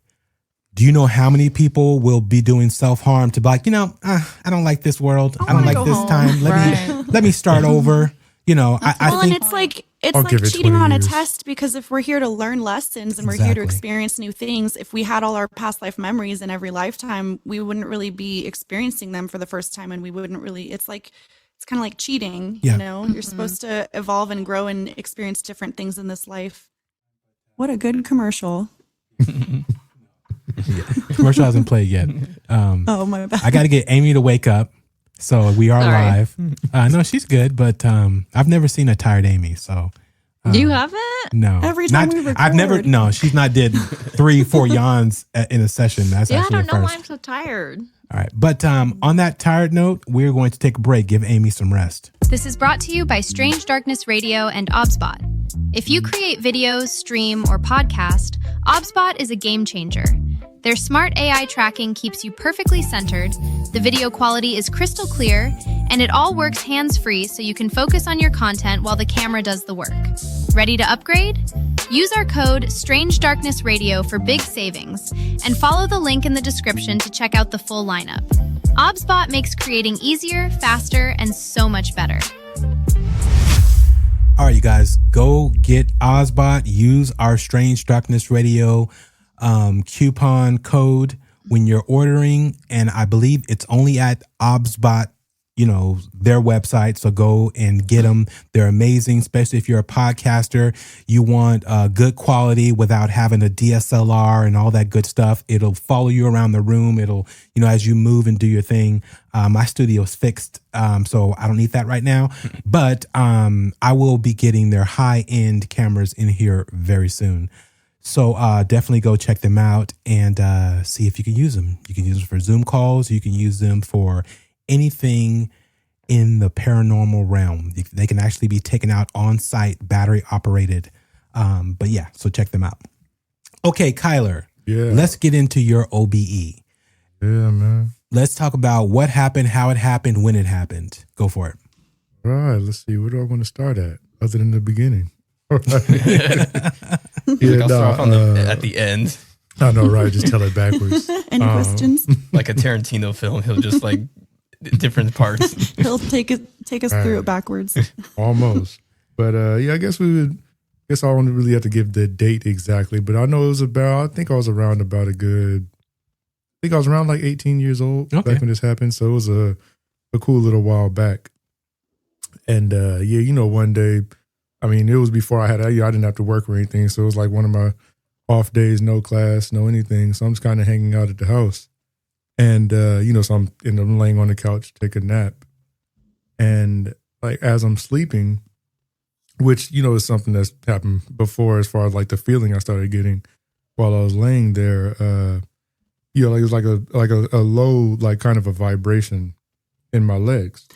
do you know how many people will be doing self-harm to be like, I don't like this world. I don't like this time. Let me start over. I think, and it's like cheating on a test, because if we're here to learn lessons and we're here to experience new things, if we had all our past life memories in every lifetime, we wouldn't really be experiencing them for the first time, and we wouldn't really. It's kind of like cheating. Yeah. You're supposed to evolve and grow and experience different things in this life. What a good commercial. Commercial hasn't played yet. Oh, my bad. I got to get Amy to wake up. So we are live. No, she's good, but I've never seen a tired Amy. So you haven't? No. Every time we record. I've never. No, she's not did 3-4 yawns in a session. That's I actually don't the know first. why I'm so tired. All right, but on that tired note, we're going to take a break. Give Amy some rest. This is brought to you by Strange Darkness Radio and OBSBot. If you create videos, stream, or podcast, OBSBot is a game changer. Their smart AI tracking keeps you perfectly centered, the video quality is crystal clear, and it all works hands-free so you can focus on your content while the camera does the work. Ready to upgrade? Use our code Strange Darkness Radio for big savings, and follow the link in the description to check out the full lineup. OBSBot makes creating easier, faster, and so much better. All right, you guys, go get OBSBot. Use our Strange Darkness Radio coupon code when you're ordering, and I believe it's only at OBSBot, their website. So go and get them. They're amazing, especially if you're a podcaster. You want good quality without having a DSLR and all that good stuff. It'll follow you around the room. It'll, as you move and do your thing. My studio's fixed, so I don't need that right now. But I will be getting their high-end cameras in here very soon. So definitely go check them out and see if you can use them. You can use them for Zoom calls. You can use them for anything in the paranormal realm. They can actually be taken out on site, battery operated. But yeah, so check them out. Okay, Kyler. Yeah. Let's get into your OBE. Yeah, man. Let's talk about what happened, how it happened, when it happened. Go for it. All right, let's see. Where do I want to start at other than the beginning? I'll start off at the end. I know, right? Just tell it backwards. Any questions? Like a Tarantino film, he'll just like different parts. He'll take us through it backwards. Almost. But I guess I don't really have to give the date exactly, but I know it was I think I was around like 18 years old back when this happened. So it was a cool little while back. And one day, I mean, it was before I didn't have to work or anything. So it was like one of my off days, no class, no anything. So I'm just kind of hanging out at the house. And, so I'm laying on the couch, take a nap. And like, as I'm sleeping, which, is something that's happened before as far as like the feeling I started getting while I was laying there, it was like a low, like kind of a vibration in my legs.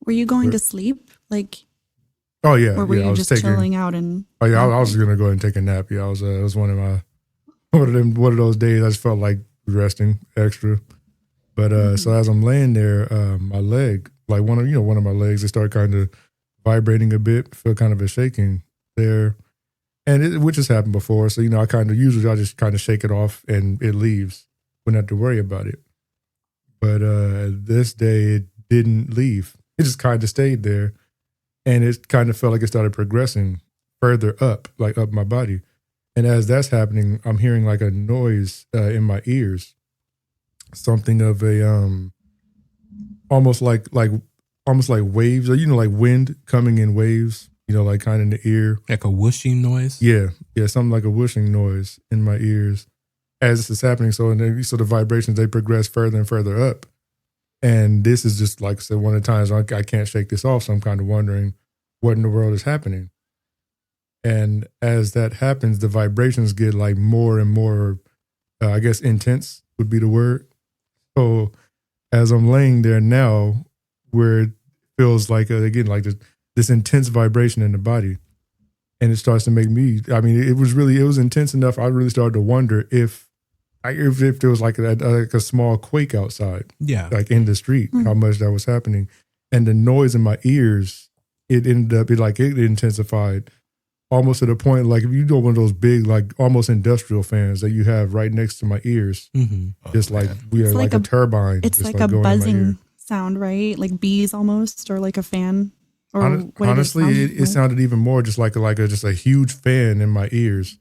Were you going to sleep? Like, oh yeah. Or were I you was just chilling out and? Oh yeah, I was just gonna go ahead and take a nap. Yeah, it was one of those days I just felt like resting extra. But so as I'm laying there, my leg, like one of my legs, it started kind of vibrating a bit, feel kind of a shaking there, and which has happened before. So I just kind of shake it off and it leaves. wouldn't have to worry about it. But this day, it didn't leave. It just kind of stayed there. And it kind of felt like it started progressing further up, like up my body. And as that's happening, I'm hearing like a noise in my ears. Something of a almost like waves, or like wind coming in waves, like kind of in the ear. Like a whooshing noise? Yeah, something like a whooshing noise in my ears as this is happening. So the vibrations, they progress further and further up. And this is just, like I said, one of the times I can't shake this off. So I'm kind of wondering what in the world is happening. And as that happens, the vibrations get like more and more, I guess, intense would be the word. So as I'm laying there now, where it feels like, again, like this intense vibration in the body, and it starts to make me, it was intense enough. I really started to wonder if there was like a small quake outside, like in the street, how much that was happening. And the noise in my ears, it ended up, it intensified almost to the point, like if you do one of those big, like almost industrial fans that you have right next to my ears, just like we are like a turbine. It's like a buzzing sound, right? Like bees almost, or like a fan. Or honestly, it sounded even more just like a huge fan in my ears.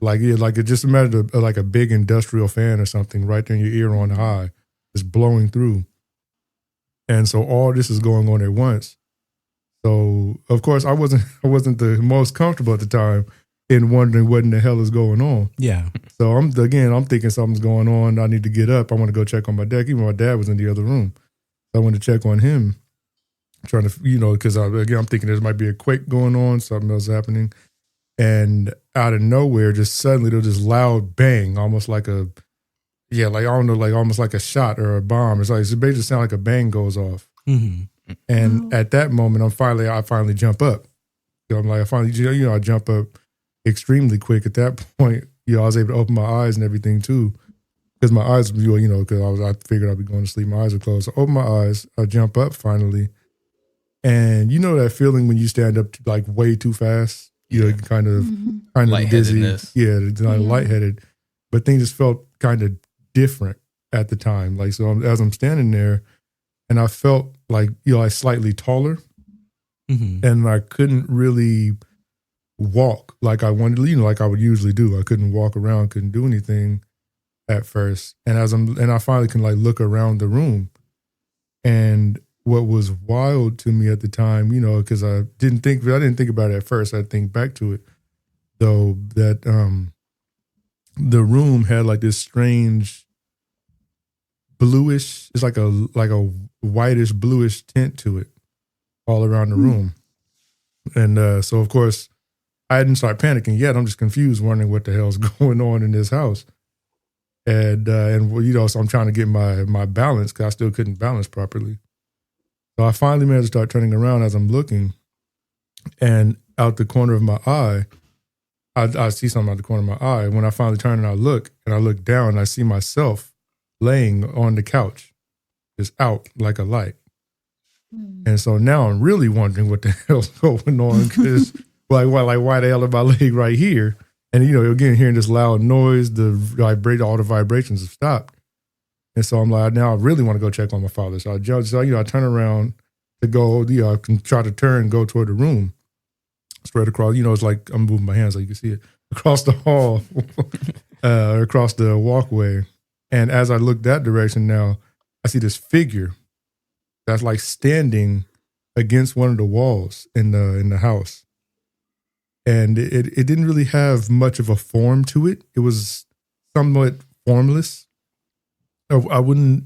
Like it just imagine like a big industrial fan or something right there in your ear on high, just blowing through. And so all this is going on at once. So of course I wasn't the most comfortable at the time in wondering what in the hell is going on. Yeah. So I'm thinking something's going on. I need to get up. I want to go check on my dad. Even my dad was in the other room. So I went to check on him, trying to, because I'm thinking there might be a quake going on, something else happening. And out of nowhere, just suddenly there was this loud bang, almost like almost like a shot or a bomb. It basically sounds like a bang goes off. And at that moment, I finally jump up. I'm like, I jump up extremely quick. At that point, I was able to open my eyes and everything too, because my eyes, because I figured I'd be going to sleep. My eyes were closed. So I open my eyes, I jump up finally, and that feeling when you stand up like way too fast. Kind of dizzy. Yeah, kind of lightheaded. But things just felt kind of different at the time. Like, so as I'm standing there, and I felt like, like slightly taller, and I couldn't really walk like I wanted, like I would usually do. I couldn't walk around, couldn't do anything at first. And I finally can like look around the room, and what was wild to me at the time, because I didn't think about it at first. I think back to it, though, that the room had like this strange bluish. It's like a whitish bluish tint to it, all around the room. And so of course, I didn't start panicking yet. I'm just confused, wondering what the hell's going on in this house. And so I'm trying to get my balance, because I still couldn't balance properly. So I finally managed to start turning around as I'm looking, and out the corner of my eye, I see something out the corner of my eye. When I finally turn and I look down, and I see myself laying on the couch, just out like a light. And so now I'm really wondering what the hell's going on, because why the hell am I laying right here? And again, hearing this loud noise, all the vibrations have stopped. And so I'm like, now I really want to go check on my father. So I turn around to go, I can try to turn and go toward the room. Spread across, it's like I'm moving my hands so you can see it. Across the hall, across the walkway. And as I look that direction now, I see this figure that's like standing against one of the walls in the house. And it didn't really have much of a form to it. It was somewhat formless. I wouldn't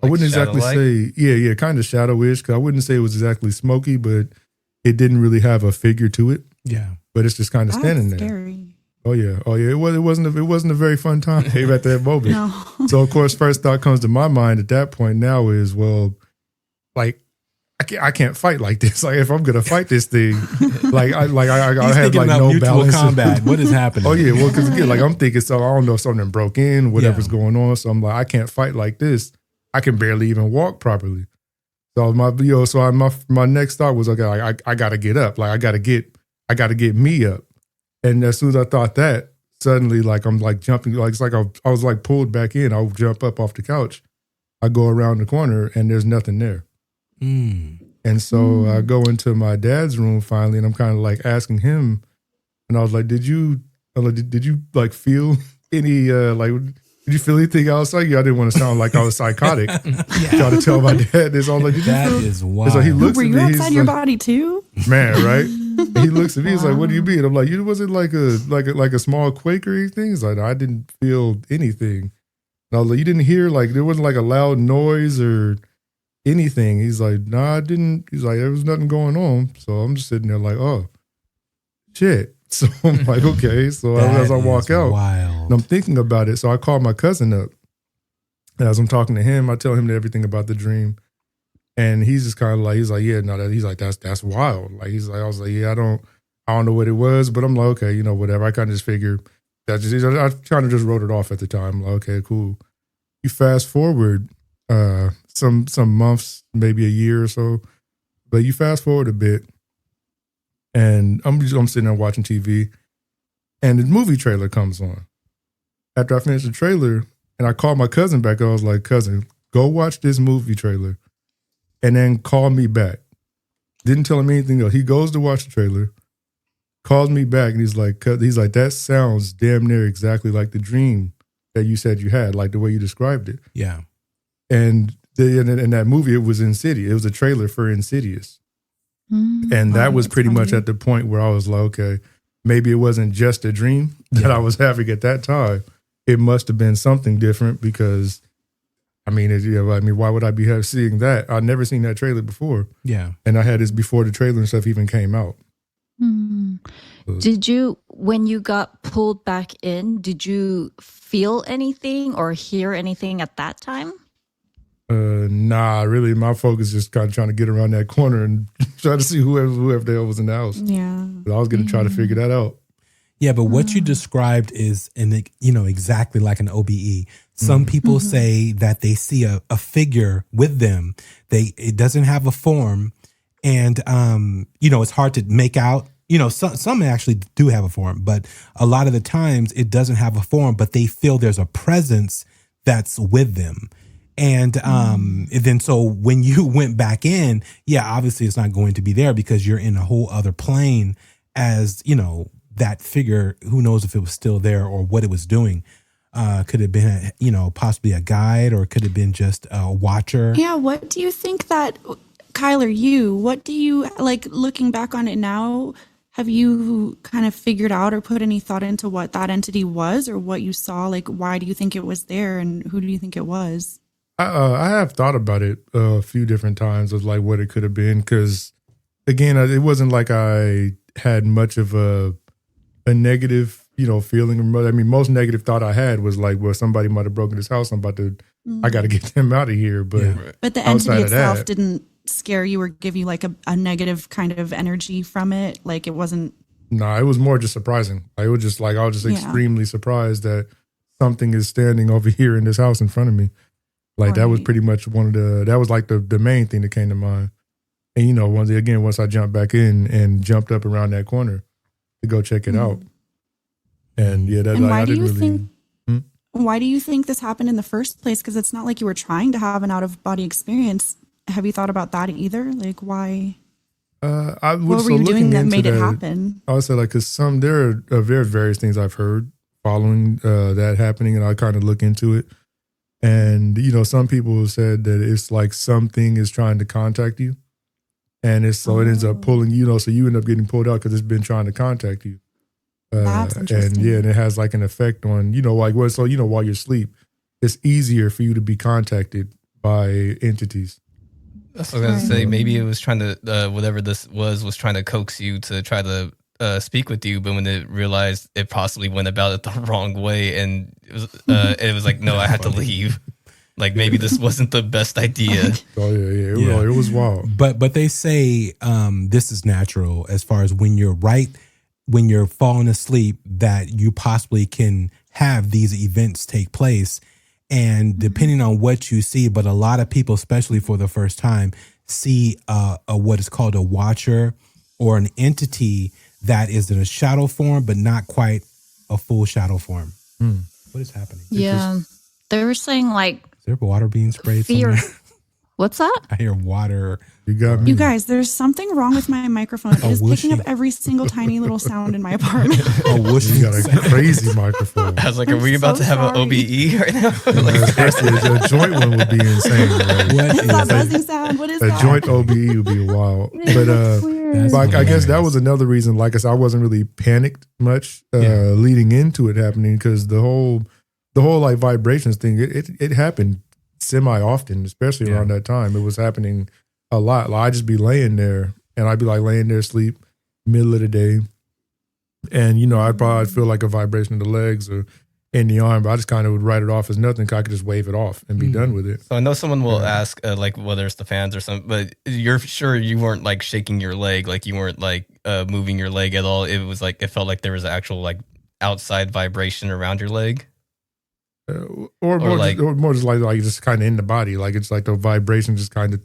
exactly say, kind of shadowish, because I wouldn't say it was exactly smoky, but it didn't really have a figure to it. Yeah. But it's just kind of standing there. Scary. Oh yeah. It wasn't a very fun time at that moment. No. So of course, first thought comes to my mind at that point now is, well, like I can't fight like this. Like if I'm gonna fight this thing, I have like no balance. Combat. What is happening? Oh yeah, well, because again, like I'm thinking, so I don't know if something broke in, whatever's going on. So I'm like, I can't fight like this. I can barely even walk properly. So my next thought was, okay, I gotta get up. Like I gotta get me up. And as soon as I thought that, suddenly, like I'm like jumping, like it's like I was like pulled back in. I'll jump up off the couch. I go around the corner and there's nothing there. And so I go into my dad's room finally, and I'm kind of like asking him, and I was like, did you like feel any did you feel anything outside you? I didn't want to sound like I was psychotic. Trying to tell my dad this. I was like, did that you feel? Is wild. So he looks Were at you me, outside your body too? Man, right? He looks at me. He's like, "What do you mean?" I'm like, "You wasn't like a small quake or anything." He's like, "I didn't feel anything." And I was like, "You didn't hear like there wasn't like a loud noise or anything?" He's like, "Nah, I didn't." He's like, "There was nothing going on." So I'm just sitting there like, "Oh, shit." So I'm like, "Okay." So as I walk out, and I'm thinking about it. So I call my cousin up, and as I'm talking to him, I tell him everything about the dream. And he's just kind of like, he's like, yeah, no, he's like, that's wild. Like, he's like, I was like, yeah, I don't know what it was, but I'm like, okay, you know, whatever. I kind of just figured I kind of just wrote it off at the time. Like, okay, cool. You fast forward some months, maybe a year or so, but you fast forward a bit, and I'm sitting there watching TV, and the movie trailer comes on. After I finish the trailer, and I called my cousin back, I was like, cousin, go watch this movie trailer. And then call me back. Didn't tell him anything else. He goes to watch the trailer, calls me back, and he's like, that sounds damn near exactly like the dream that you said you had, like the way you described it. Yeah. And in that movie, it was Insidious. It was a trailer for Insidious. And that was pretty much at the point where I was like, okay, maybe it wasn't just a dream that I was having at that time. It must have been something different because I mean, why would I be seeing that? I'd never seen that trailer before. Yeah. And I had this before the trailer and stuff even came out. Did you, when you got pulled back in, did you feel anything or hear anything at that time? Nah, really. My focus just kind of trying to get around that corner and try to see whoever the hell was in the house. Yeah. But I was going to try to figure that out. Yeah, but what you described is, exactly like an OBE. Some people say that they see a figure with them. It doesn't have a form, and it's hard to make out. Some actually do have a form, but a lot of the times it doesn't have a form. But they feel there's a presence that's with them, and then so when you went back in, obviously it's not going to be there because you're in a whole other plane. As that figure, who knows if it was still there or what it was doing. Could have been, possibly a guide, or could have been just a watcher. Yeah, what do you think that, Kyler, what do you, like, looking back on it now, have you kind of figured out or put any thought into what that entity was or what you saw? Like, why do you think it was there and who do you think it was? I have thought about it a few different times of, like, what it could have been. Because, again, it wasn't like I had much of a negative feeling. I mean, most negative thought I had was like, well, somebody might have broken this house. I got to get them out of here. But the entity itself didn't scare you or give you like a negative kind of energy from it. Like it wasn't. No, it was more just surprising. I was just extremely surprised that something is standing over here in this house in front of me. Like that was pretty much that was like the main thing that came to mind. And once I jumped back in and jumped up around that corner to go check it out. And why do you think this happened in the first place? Because it's not like you were trying to have an out of body experience. Have you thought about that either? Like why? What were you doing that made it happen? I would say because there are various things I've heard following that happening, and I kind of look into it. And some people have said that it's like something is trying to contact you, and it ends up pulling so you end up getting pulled out because it's been trying to contact you. That's interesting. And it has like an effect on, while you're asleep, it's easier for you to be contacted by entities. I was going to say, maybe it was trying to, whatever this was trying to coax you to try to speak with you, but when it realized it possibly went about it the wrong way, and it was like, no, I had to leave. Like maybe this wasn't the best idea. Oh yeah. It was wild. But they say this is natural as far as when you're falling asleep, that you possibly can have these events take place. And depending on what you see, but a lot of people, especially for the first time, see what is called a watcher or an entity that is in a shadow form, but not quite a full shadow form. What is happening? Yeah. They were saying like, is there water being sprayed fear. somewhere? What's that? I hear water. You got me. You guys, there's something wrong with my microphone. It is picking up every single tiny little sound in my apartment. You got a crazy microphone. I was like, are we about to have an OBE right now? Especially a joint one would be insane. Right? What is that buzzing sound? What is a that? joint OBE would be wild. But like, I guess that was another reason. Like I said, I wasn't really panicked much leading into it happening because the whole like vibrations thing, it happened semi often, especially around that time. It was happening a lot. Like I'd just be laying there and I'd be like laying there asleep middle of the day. And, you know, I'd probably feel like a vibration in the legs or in the arm, but I just kind of would write it off as nothing. 'Cause I could just wave it off and be done with it. So I know someone will ask, like, whether it's the fans or something, but you're sure you weren't like shaking your leg, like you weren't like moving your leg at all. It was like, it felt like there was an actual like outside vibration around your leg. Or more just like just kind of in the body. Like it's like the vibration just kind of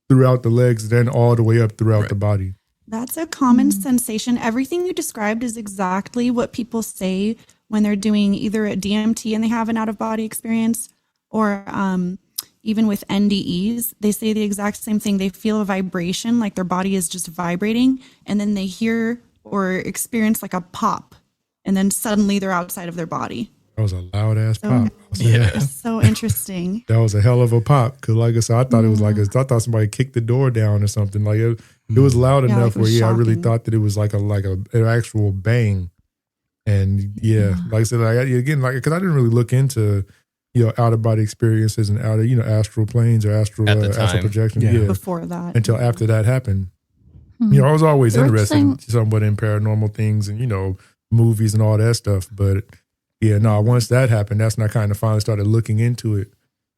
throughout the legs, then all the way up throughout the body. That's a common sensation. Everything you described is exactly what people say when they're doing either a DMT and they have an out-of-body experience, or even with NDEs, they say the exact same thing. They feel a vibration, like their body is just vibrating, and then they hear or experience like a pop, and then suddenly they're outside of their body. That was a loud ass pop. So interesting. That was a hell of a pop. Cause like I said, I thought it was like I thought somebody kicked the door down or something. Like it was loud enough like where I really thought that it was like an actual bang. And like I said, because I didn't really look into out of body experiences and astral planes or astral projection. Before that, until after that happened. I was always interested somewhat in paranormal things and movies and all that stuff, but. Once that happened, that's when I kind of finally started looking into it.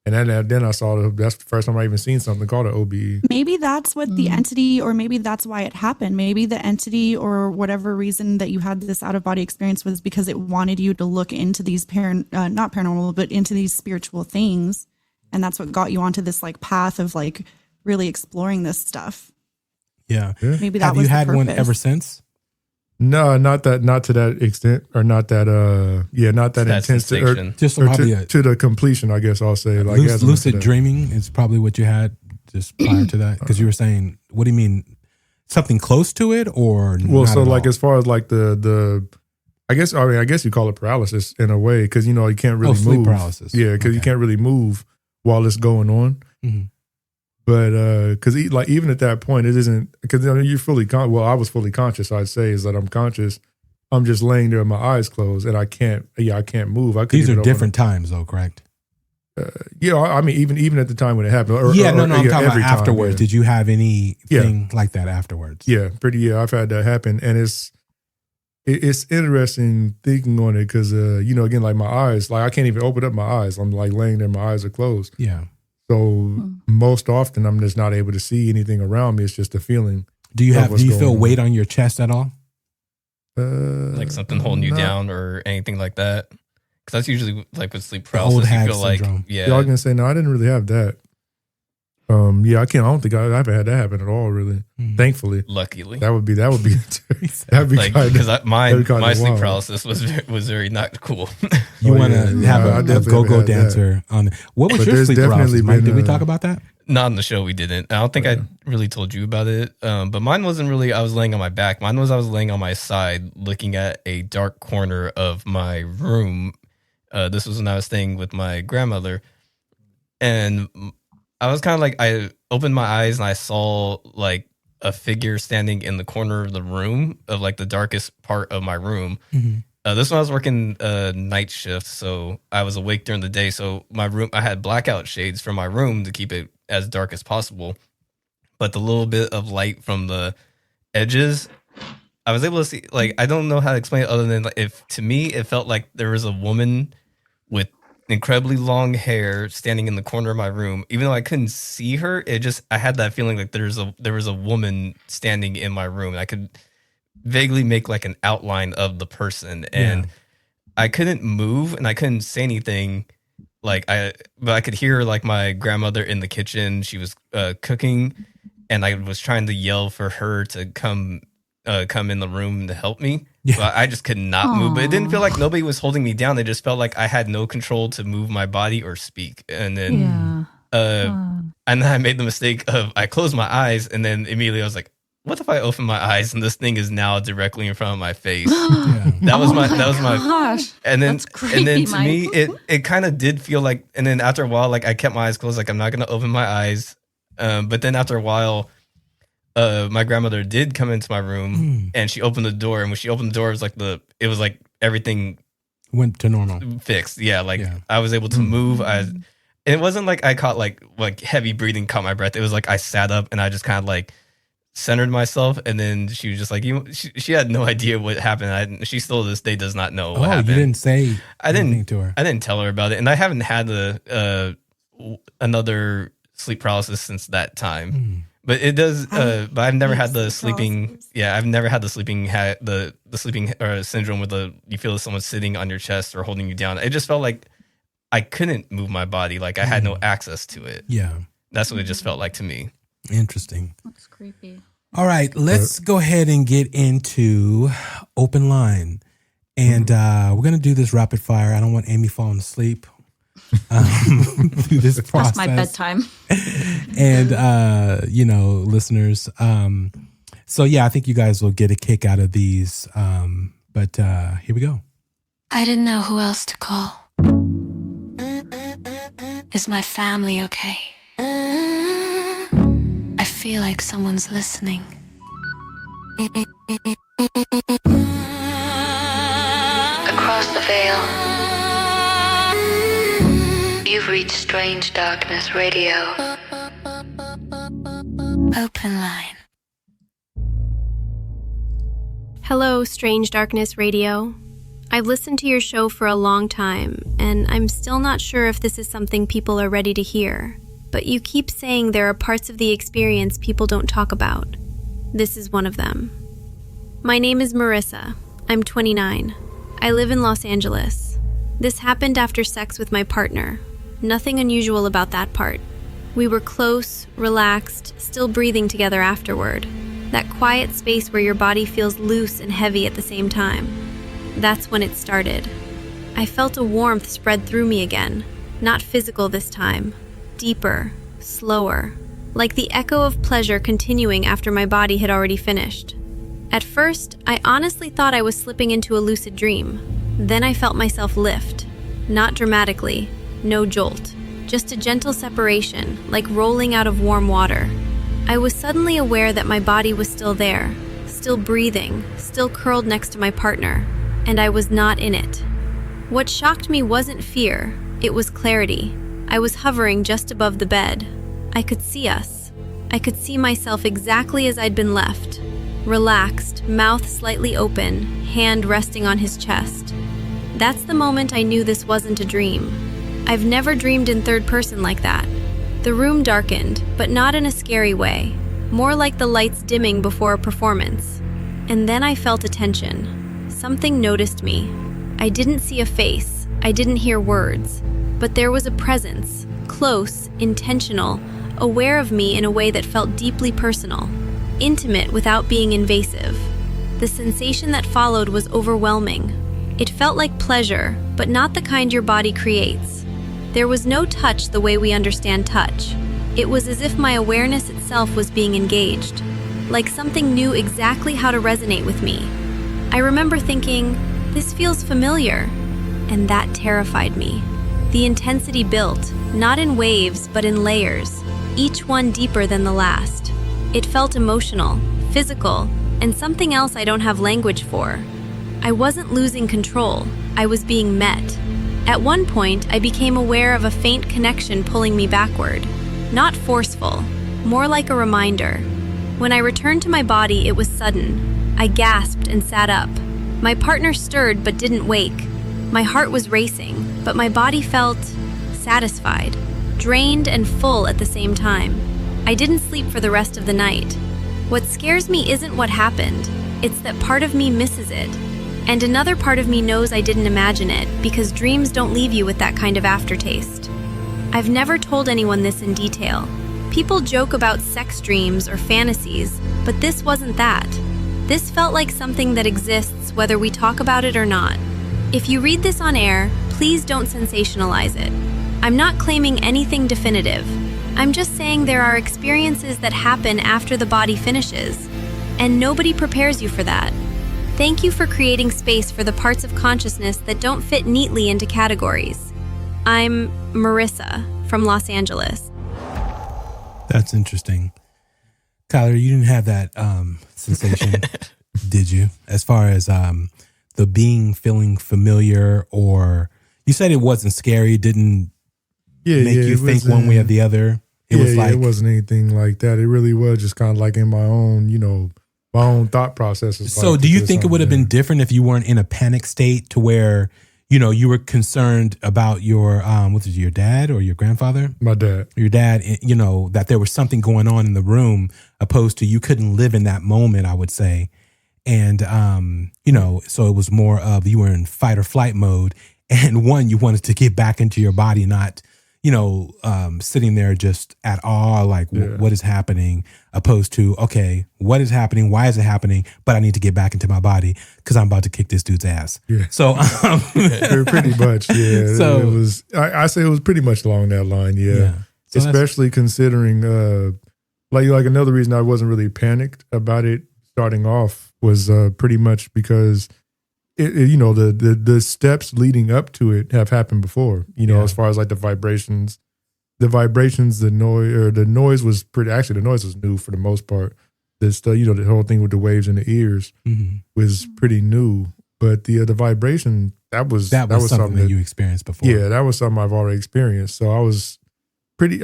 And then I saw that's the first time I even seen something called an OBE. Maybe that's what the entity, or maybe that's why it happened. Maybe the entity or whatever reason that you had this out-of-body experience was because it wanted you to look into these not paranormal, but into these spiritual things. And that's what got you onto this like path of like really exploring this stuff. Yeah. Maybe that Have was you had the one purpose. ever since? No, not to that extent, or not that intense, to the completion. I guess I'll say like lucid dreaming is probably what you had just prior to that, because you were saying, what do you mean, something close to it, or so like as far as like the I guess you call it paralysis in a way, because you can't really move. Sleep paralysis. Yeah, because you can't really move while it's going on. Mm-hmm. But because like even at that point, it isn't, because you're fully I was fully conscious. I'd say is that I'm conscious. I'm just laying there with my eyes closed, and I can't move. These are different times, though, correct? I mean, even at the time when it happened. I'm talking about afterwards. Did you have anything like that afterwards? Yeah, I've had that happen, and it's interesting thinking on it because again, like my eyes, like I can't even open up my eyes. I'm like laying there, my eyes are closed. Yeah. So most often I'm just not able to see anything around me. It's just a feeling. Do you feel weight on your chest at all? Like something holding you down or anything like that? Because that's usually like with sleep paralysis. You feel like, y'all gonna say no, I didn't really have that. I don't think I haven't had that happen at all, really. Thankfully, luckily, that'd be like, because my sleep paralysis was very not cool. You want to have a go-go dancer on. What was your sleep paralysis, Mike? Did we talk about that? Not on the show, we didn't. I don't think I really told you about it. But mine wasn't really, I was laying on my back. Mine was I was laying on my side looking at a dark corner of my room. This was when I was staying with my grandmother. And I was kind of like, I opened my eyes and I saw like a figure standing in the corner of the room, of like the darkest part of my room. Mm-hmm. This one I was working night shift, so I was awake during the day. So my room, I had blackout shades for my room to keep it as dark as possible. But the little bit of light from the edges, I was able to see. Like, I don't know how to explain it other than like, if to me it felt like there was a woman with incredibly long hair standing in the corner of my room. Even though I couldn't see her, I had that feeling like there was a woman standing in my room. I could vaguely make like an outline of the person, and I couldn't move and I couldn't say anything. But I could hear like my grandmother in the kitchen. She was cooking, and I was trying to yell for her to come in the room to help me. Yeah. But I just could not move. But it didn't feel like nobody was holding me down. It just felt like I had no control to move my body or speak. And then, and then I made the mistake of I closed my eyes, and then immediately I was like, "What if I open my eyes and this thing is now directly in front of my face?" That was my. Gosh. And then, creepy, and then to Mike. me, it kind of did feel like. And then after a while, like I kept my eyes closed, like I'm not gonna open my eyes. But then after a while, my grandmother did come into my room, and she opened the door. And when she opened the door, it was like everything went to normal, fixed. Yeah, I was able to move. It wasn't like I caught like heavy breathing, caught my breath. It was like I sat up and I just kind of like centered myself, and then she was just like, she had no idea what happened. She still to this day does not know what happened. You didn't say anything to her. I didn't tell her about it, and I haven't had another sleep paralysis since that time. But it does. But I've never had the sleeping. Yeah, I've never had the sleeping the sleeping syndrome where you feel someone sitting on your chest or holding you down. It just felt like I couldn't move my body. Like I had no access to it. Yeah, that's what it just felt like to me. Interesting. That's creepy. All right, let's go ahead and get into open line, and we're gonna do this rapid fire. I don't want Amy falling asleep through this process. That's my bedtime. And listeners. So yeah, I think you guys will get a kick out of these. But here we go. I didn't know who else to call. Is my family okay? I feel like someone's listening. Across the veil, you've reached Strange Darkness Radio. Open line. Hello, Strange Darkness Radio. I've listened to your show for a long time, and I'm still not sure if this is something people are ready to hear. But you keep saying there are parts of the experience people don't talk about. This is one of them. My name is Marissa. I'm 29. I live in Los Angeles. This happened after sex with my partner. Nothing unusual about that part. We were close, relaxed, still breathing together afterward. That quiet space where your body feels loose and heavy at the same time. That's when it started. I felt a warmth spread through me again. Not physical this time. Deeper, slower, like the echo of pleasure continuing after my body had already finished. At first, I honestly thought I was slipping into a lucid dream. Then I felt myself lift. Not dramatically, no jolt. Just a gentle separation, like rolling out of warm water. I was suddenly aware that my body was still there, still breathing, still curled next to my partner, and I was not in it. What shocked me wasn't fear, it was clarity. I was hovering just above the bed. I could see us. I could see myself exactly as I'd been left. Relaxed, mouth slightly open, hand resting on his chest. That's the moment I knew this wasn't a dream. I've never dreamed in third person like that. The room darkened, but not in a scary way. More like the lights dimming before a performance. And then I felt attention. Something noticed me. I didn't see a face. I didn't hear words. But there was a presence, close, intentional, aware of me in a way that felt deeply personal, intimate without being invasive. The sensation that followed was overwhelming. It felt like pleasure, but not the kind your body creates. There was no touch the way we understand touch. It was as if my awareness itself was being engaged, like something knew exactly how to resonate with me. I remember thinking, this feels familiar, and that terrified me. The intensity built, not in waves, but in layers, each one deeper than the last. It felt emotional, physical, and something else I don't have language for. I wasn't losing control, I was being met. At one point, I became aware of a faint connection pulling me backward. Not forceful, more like a reminder. When I returned to my body, it was sudden. I gasped and sat up. My partner stirred but didn't wake. My heart was racing, but my body felt satisfied, drained and full at the same time. I didn't sleep for the rest of the night. What scares me isn't what happened, it's that part of me misses it. And another part of me knows I didn't imagine it, because dreams don't leave you with that kind of aftertaste. I've never told anyone this in detail. People joke about sex dreams or fantasies, but this wasn't that. This felt like something that exists whether we talk about it or not. If you read this on air, please don't sensationalize it. I'm not claiming anything definitive. I'm just saying there are experiences that happen after the body finishes, and nobody prepares you for that. Thank you for creating space for the parts of consciousness that don't fit neatly into categories. I'm Marissa from Los Angeles. That's interesting. Kyler, you didn't have that sensation, did you? As far as the being feeling familiar, or you said it wasn't scary, didn't make you think one way or the other. It was like, it wasn't anything like that. It really was just kind of like in my own, my own thought processes. So do you think it would have been different if you weren't in a panic state to where, you were concerned about your, what was it, your dad or your grandfather? My dad. Your dad, that there was something going on in the room, opposed to you couldn't live in that moment, I would say. And, so it was more of you were in fight or flight mode. And one, you wanted to get back into your body, not, sitting there just at awe, like what is happening, opposed to, okay, what is happening? Why is it happening? But I need to get back into my body because I'm about to kick this dude's ass. Yeah. So pretty much, yeah. So it was, I say it was pretty much along that line. Yeah. So especially considering, like another reason I wasn't really panicked about it starting off was pretty much because the steps leading up to it have happened before, as far as like the vibrations, the noise was the noise was new for the most part. The whole thing with the waves in the ears was pretty new, but the vibration, that was something that you experienced before. Yeah, that was something I've already experienced. So I was pretty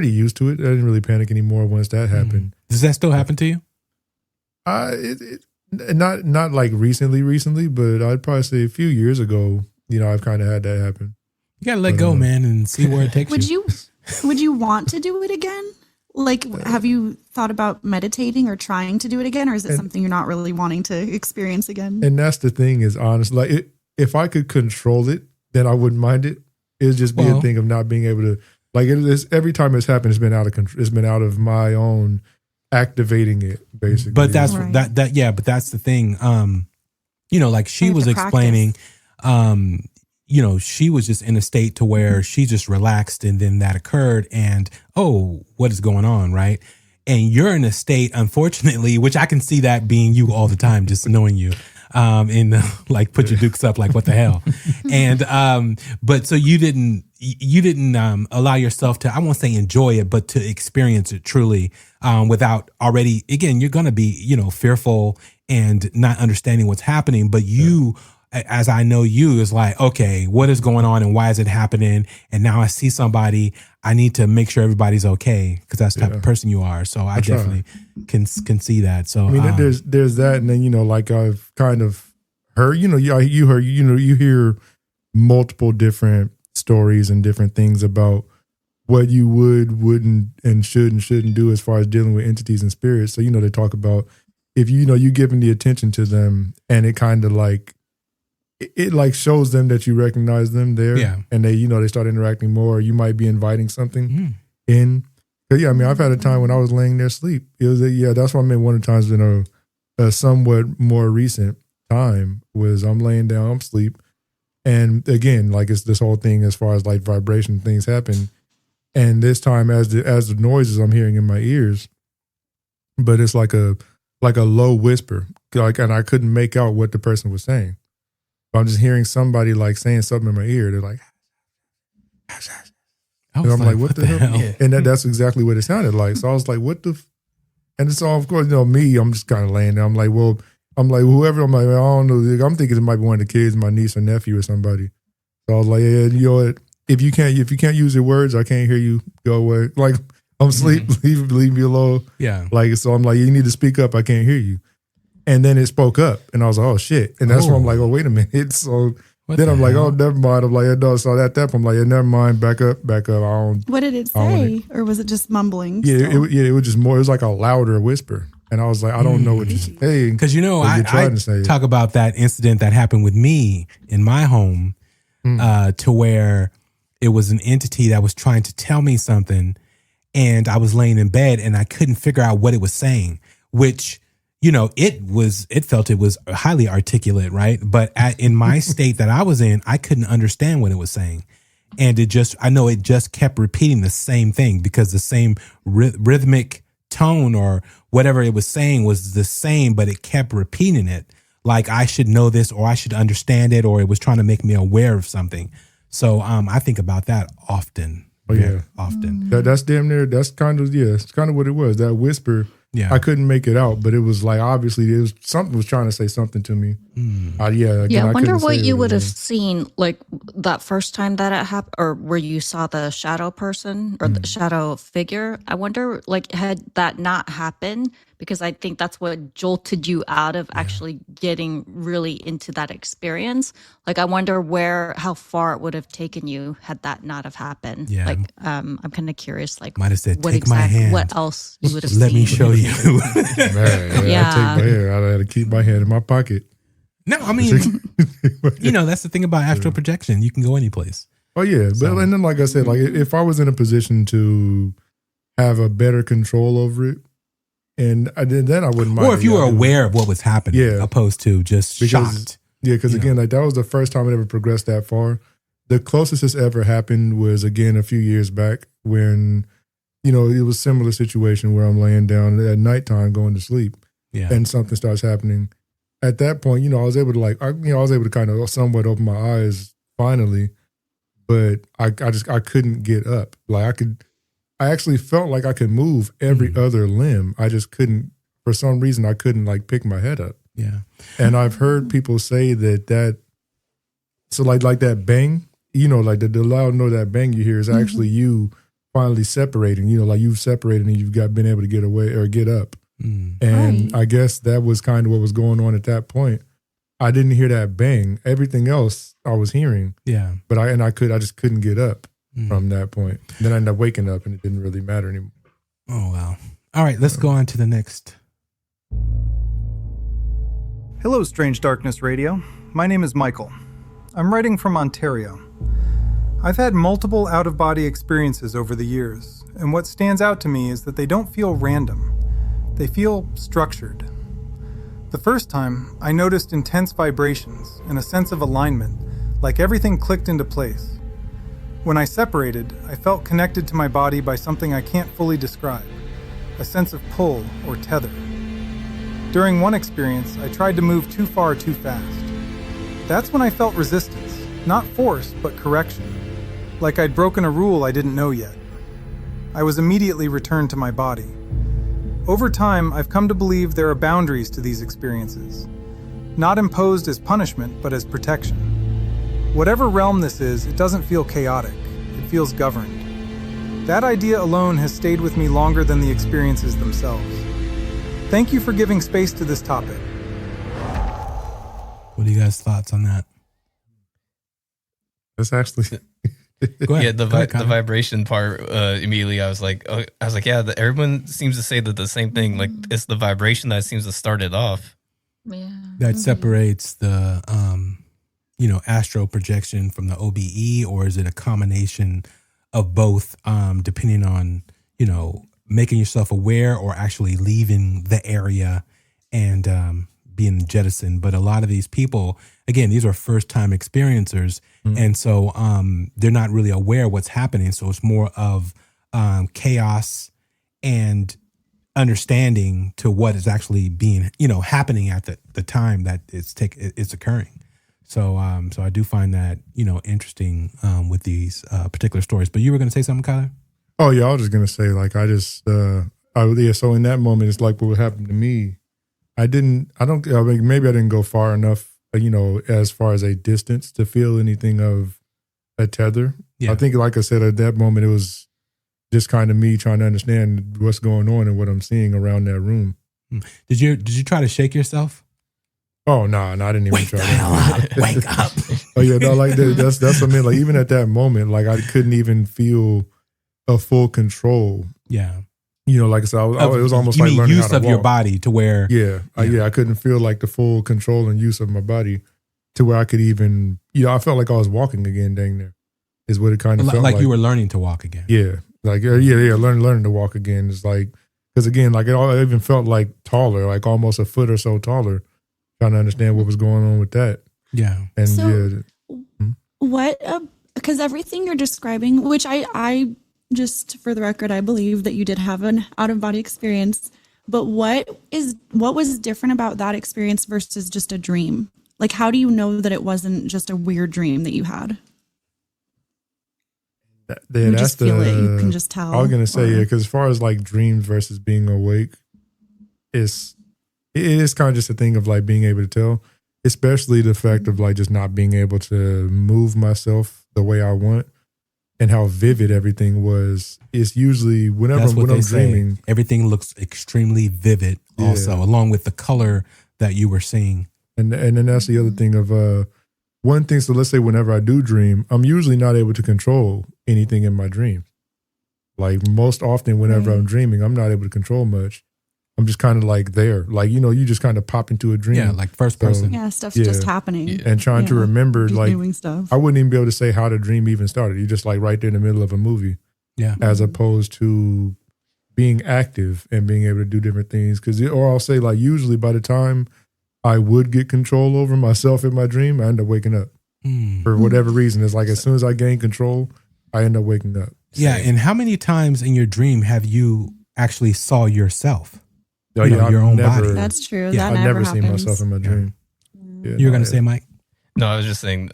used to it. I didn't really panic anymore once that happened. Does that still happen to you? Not like recently, but I'd probably say a few years ago, I've kind of had that happen. You gotta let go, man, and see where it takes you. Would you want to do it again? Like, have you thought about meditating or trying to do it again, or is it something you're not really wanting to experience again? And that's the thing is, honestly, like if I could control it, then I wouldn't mind it. It'd just be a thing of not being able to, like, every time it's happened, it's been out of control. It's been out of my own activating it, basically. But that's but that's the thing. Like she was explaining, she was just in a state to where she just relaxed, and then that occurred, and what is going on, right? And you're in a state, unfortunately, which I can see that being you all the time, just knowing you, like put your dukes up, like what the hell, and but so you didn't allow yourself to, I won't say enjoy it, but to experience it truly, without already, again, you're going to be, fearful and not understanding what's happening. But you, as I know you, is like, okay, what is going on and why is it happening? And now I see somebody, I need to make sure everybody's okay, because that's the type of person you are. So I definitely can see that. So I mean, there's that, and then like I've kind of heard, you hear multiple different stories and different things about what you wouldn't, and shouldn't do as far as dealing with entities and spirits. So they talk about if you giving the attention to them, and it kind of like it like shows them that you recognize them there, and they they start interacting more. You might be inviting something in. But I've had a time when I was laying there asleep. It was that's what I meant. One of the times in a somewhat more recent time was I'm laying down, I'm asleep. And again, like it's this whole thing as far as like vibration things happen. And this time as the noises I'm hearing in my ears, but it's like a low whisper, and I couldn't make out what the person was saying. I'm just hearing somebody like saying something in my ear. They're like, and I'm like, what the hell? Yeah. And that's exactly what it sounded like. So I was like, what the? And it's all, of course, me, I'm just kind of laying there. I'm like, whoever, I don't know. I'm thinking it might be one of the kids, my niece or nephew or somebody. So I was like, if you can't use your words, I can't hear you. Go away. Like I'm asleep. Leave me alone. Yeah. Like, so I'm like, you need to speak up. I can't hear you. And then it spoke up, and I was like, oh shit. And that's where I'm like, oh, wait a minute. So then I'm like, oh, never mind. I'm like, no. So at that point, I'm like, never mind. Back up. I don't. What did it say? Or was it just mumbling? Yeah, it was just more. It was like a louder whisper. And I was like, I don't know what you're saying. Because, I talk about that incident that happened with me in my home, to where it was an entity that was trying to tell me something, and I was laying in bed and I couldn't figure out what it was saying, which, it felt it was highly articulate, right? But in my state that I was in, I couldn't understand what it was saying. And it just kept repeating the same thing because the same rhythmic tone or whatever it was saying was the same, but it kept repeating it. Like I should know this or I should understand it, or it was trying to make me aware of something. So I think about that often. Oh yeah, often. That's damn near. That's kind of it's kind of what it was. That whisper. Yeah, I couldn't make it out, but it was like obviously it was something was trying to say something to me. I wonder what you would have seen like that first time that it happened, or where you saw the shadow person or the shadow figure. I wonder, like, had that not happened, because I think that's what jolted you out of actually getting really into that experience. Like, I wonder how far it would have taken you had that not have happened. Yeah. Like, I'm kind of curious, like, might have said, what take my hand. what else you would have seen. Let me show you. Man, Yeah. I take my hand. I had to keep my hand in my pocket. No, I mean, that's the thing about astral projection. You can go any place. Oh yeah, but and then like I said, like if I was in a position to have a better control over it, and then I wouldn't mind. Or if you were aware of what was happening, opposed to just shocked. Yeah, because again, like that was the first time it ever progressed that far. The closest this ever happened was again a few years back when, it was a similar situation where I'm laying down at nighttime going to sleep, and something starts happening. At that point, I was able to I was able to kind of somewhat open my eyes finally, but I couldn't get up. Like I actually felt like I could move every other limb. I just couldn't, for some reason, I couldn't like pick my head up. Yeah. And I've heard people say so like that bang, like the loud noise, that bang you hear is actually you finally separating, like you've separated and you've been able to get away or get up. And I guess that was kind of what was going on at that point. I didn't hear that bang. Everything else I was hearing. Yeah. But I just couldn't get up from that point. Then I ended up waking up and it didn't really matter anymore. Oh, wow. All right, let's go on to the next. Hello, Strange Darkness Radio. My name is Michael. I'm writing from Ontario. I've had multiple out-of-body experiences over the years, and what stands out to me is that they don't feel random. They feel structured. The first time, I noticed intense vibrations and a sense of alignment, like everything clicked into place. When I separated, I felt connected to my body by something I can't fully describe, a sense of pull or tether. During one experience, I tried to move too far too fast. That's when I felt resistance, not force, but correction, like I'd broken a rule I didn't know yet. I was immediately returned to my body. Over time, I've come to believe there are boundaries to these experiences, not imposed as punishment, but as protection. Whatever realm this is, it doesn't feel chaotic. It feels governed. That idea alone has stayed with me longer than the experiences themselves. Thank you for giving space to this topic. What are you guys' thoughts on that? That's actually... Go ahead. Yeah, the vibration part. Immediately, I was like, everyone seems to say that the same thing. Like it's the vibration that seems to start it off. Yeah, that separates the astral projection from the OBE, or is it a combination of both? Depending on making yourself aware or actually leaving the area and being jettisoned. But a lot of these people, again, these are first time experiencers. And so they're not really aware of what's happening. So it's more of chaos and understanding to what is actually being, happening at the time that it's occurring. So I do find that, interesting with these particular stories. But you were going to say something, Kyler? Oh yeah, I was just going to say, like, so in that moment, it's like what happened to me. Maybe I didn't go far enough, as far as a distance to feel anything of a tether. Yeah. I think, like I said, at that moment, it was just kind of me trying to understand what's going on and what I'm seeing around that room. Did you try to shake yourself? Oh, no, I didn't even try to. Wake up. Oh, yeah, no, like that's what I mean. Like, even at that moment, like, I couldn't even feel a full control. Yeah. Like I said, it was almost like learning use how to of walk. your body to where. I couldn't feel like the full control and use of my body to where I could even, I felt like I was walking again, dang near, is what it kind of felt like. Like you were learning to walk again. Yeah. Like, learning to walk again. It's like, Because again, like I even felt like taller, like almost a foot or so taller, trying to understand what was going on with that. Yeah. And So, what, because everything you're describing, which I just for the record, I believe that you did have an out of body experience, but what was different about that experience versus just a dream? Like, how do you know that it wasn't just a weird dream that you had? You just feel it. You can just tell. I was gonna say, because as far as like dreams versus being awake, it is kind of just a thing of like being able to tell, especially the fact of like just not being able to move myself the way I want, and how vivid everything was. It's usually when I'm dreaming, everything looks extremely vivid. Also, along with the color that you were seeing, and then that's the other thing of one thing. So let's say whenever I do dream, I'm usually not able to control anything in my dream. Like most often whenever I'm dreaming, I'm not able to control much. I'm just kind of like there. Like, you just kind of pop into a dream. Yeah, like first person. Yeah, stuff's just happening. And trying to remember, just like, doing stuff. I wouldn't even be able to say how the dream even started. You're just like right there in the middle of a movie. Yeah. As opposed to being active and being able to do different things. Or I'll say like usually by the time I would get control over myself in my dream, I end up waking up. For whatever reason. It's like as soon as I gain control, I end up waking up. Yeah, and how many times in your dream have you actually saw yourself? Oh, your own body. That's true. Yeah. That I've never happens. seen myself in my dream. Yeah, you were going to say, Mike? No, I was just saying,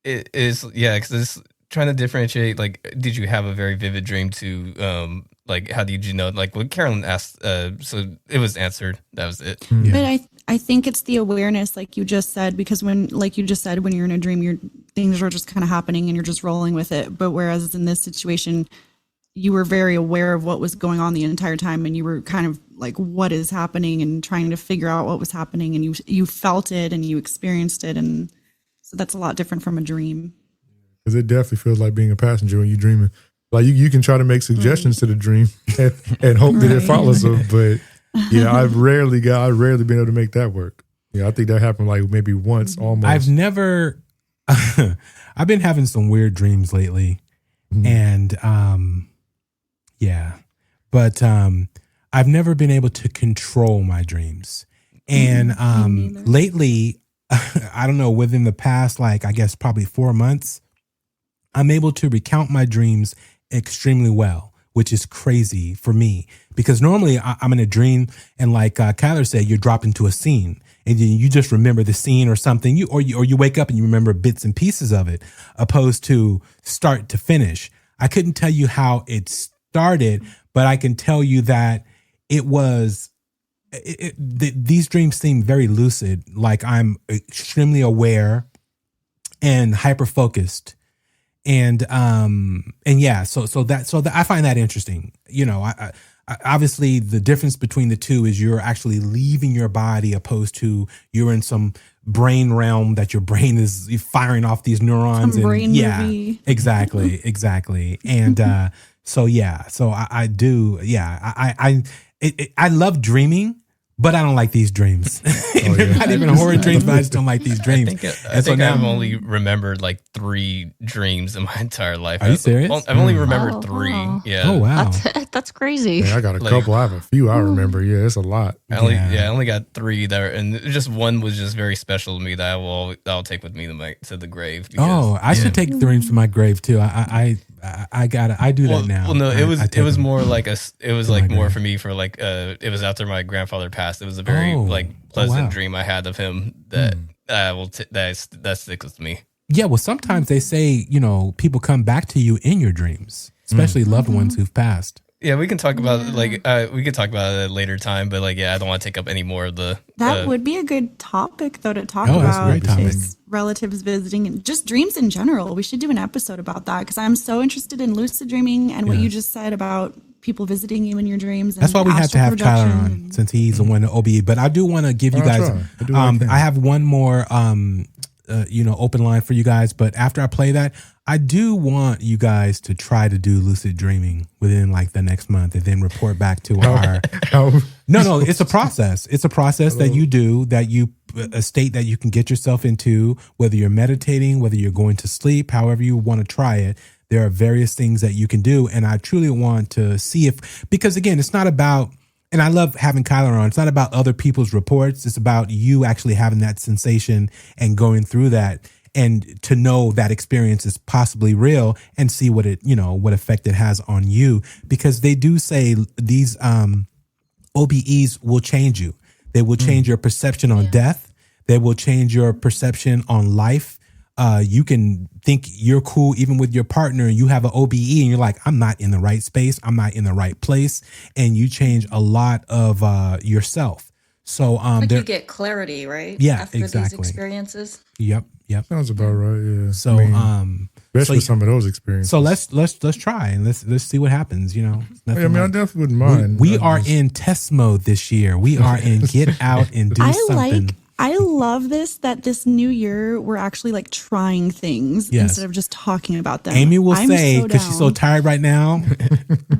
it is, because it's trying to differentiate, like, did you have a very vivid dream to, like, how did you know? Like, what Carolyn asked, so it was answered. That was it. Yeah. But I think it's the awareness, like you just said, because when you're in a dream, your things are just kind of happening and you're just rolling with it. But whereas in this situation, you were very aware of what was going on the entire time, and you were kind of like, what is happening, and trying to figure out what was happening, and you felt it and you experienced it, and so that's a lot different from a dream. Because it definitely feels like being a passenger when you're dreaming. Like you can try to make suggestions to the dream and hope that it follows them, but yeah, I've rarely been able to make that work. Yeah, I think that happened like maybe once almost. I've been having some weird dreams lately, and but I've never been able to control my dreams. And lately, I don't know, within the past, like, I guess probably 4 months, I'm able to recount my dreams extremely well, which is crazy for me, because normally I'm in a dream and like Kyler said, you're dropped into a scene and then you just remember the scene or something, or you wake up and you remember bits and pieces of it, opposed to start to finish. I couldn't tell you how it started, but I can tell you that it was, these dreams seem very lucid. Like I'm extremely aware and hyper-focused. And yeah, so I find that interesting. You know, I obviously the difference between the two is you're actually leaving your body, opposed to you're in some brain realm that your brain is firing off these neurons. Some brain yeah, movie. exactly. And so I do. Yeah, I love dreaming. But I don't like these dreams. Not even horror dreams, but I just don't like these dreams. I think I've only remembered like 3 dreams in my entire life. Are you serious? I've only remembered 3. Yeah. Oh, wow. That's crazy. Yeah, I got a couple. I have a few I remember. Yeah, it's a lot. I only got 3 there, and just one was just very special to me that I'll take with me to the grave. Because, I should take dreams to my grave too. I do that now. Well, no, it was more like more for me for like it was after my grandfather passed. It was a very pleasant dream I had of him that that sticks with me. Yeah, well, sometimes they say, you know, people come back to you in your dreams, especially loved ones who've passed. Yeah, we can talk about it at a later time, but I don't want to take up any more of the. That would be a good topic though to talk about. That's a great topic. Is relatives visiting and just dreams in general. We should do an episode about that because I'm so interested in lucid dreaming and what you just said about people visiting you in your dreams. And that's why we have to have Tyler on, since he's the one to OBE. But I do want to give you guys. I have one more, open line for you guys. But after I play that, I do want you guys to try to do lucid dreaming within like the next month, and then report back to our. No, it's a process. It's a process that you do, that you a state that you can get yourself into, whether you're meditating, whether you're going to sleep, however you want to try it. There are various things that you can do. And I truly want to see because again, it's not about, and I love having Kyler on, it's not about other people's reports. It's about you actually having that sensation and going through that, and to know that experience is possibly real and see what what effect it has on you. Because they do say these OBEs will change you. They will change your perception on death. They will change your perception on life. You can think you're cool even with your partner. You have an OBE and you're like, I'm not in the right space. I'm not in the right place. And you change a lot of yourself. So like you get clarity, right? Yeah, after exactly. these experiences. Yep. Sounds about right. Yeah. So especially some of those experiences. So let's try and let's see what happens. I definitely wouldn't mind. We are in test mode this year. We are in get out and do something. I love that this new year we're actually like trying things instead of just talking about them. Amy will say, because she's so tired right now,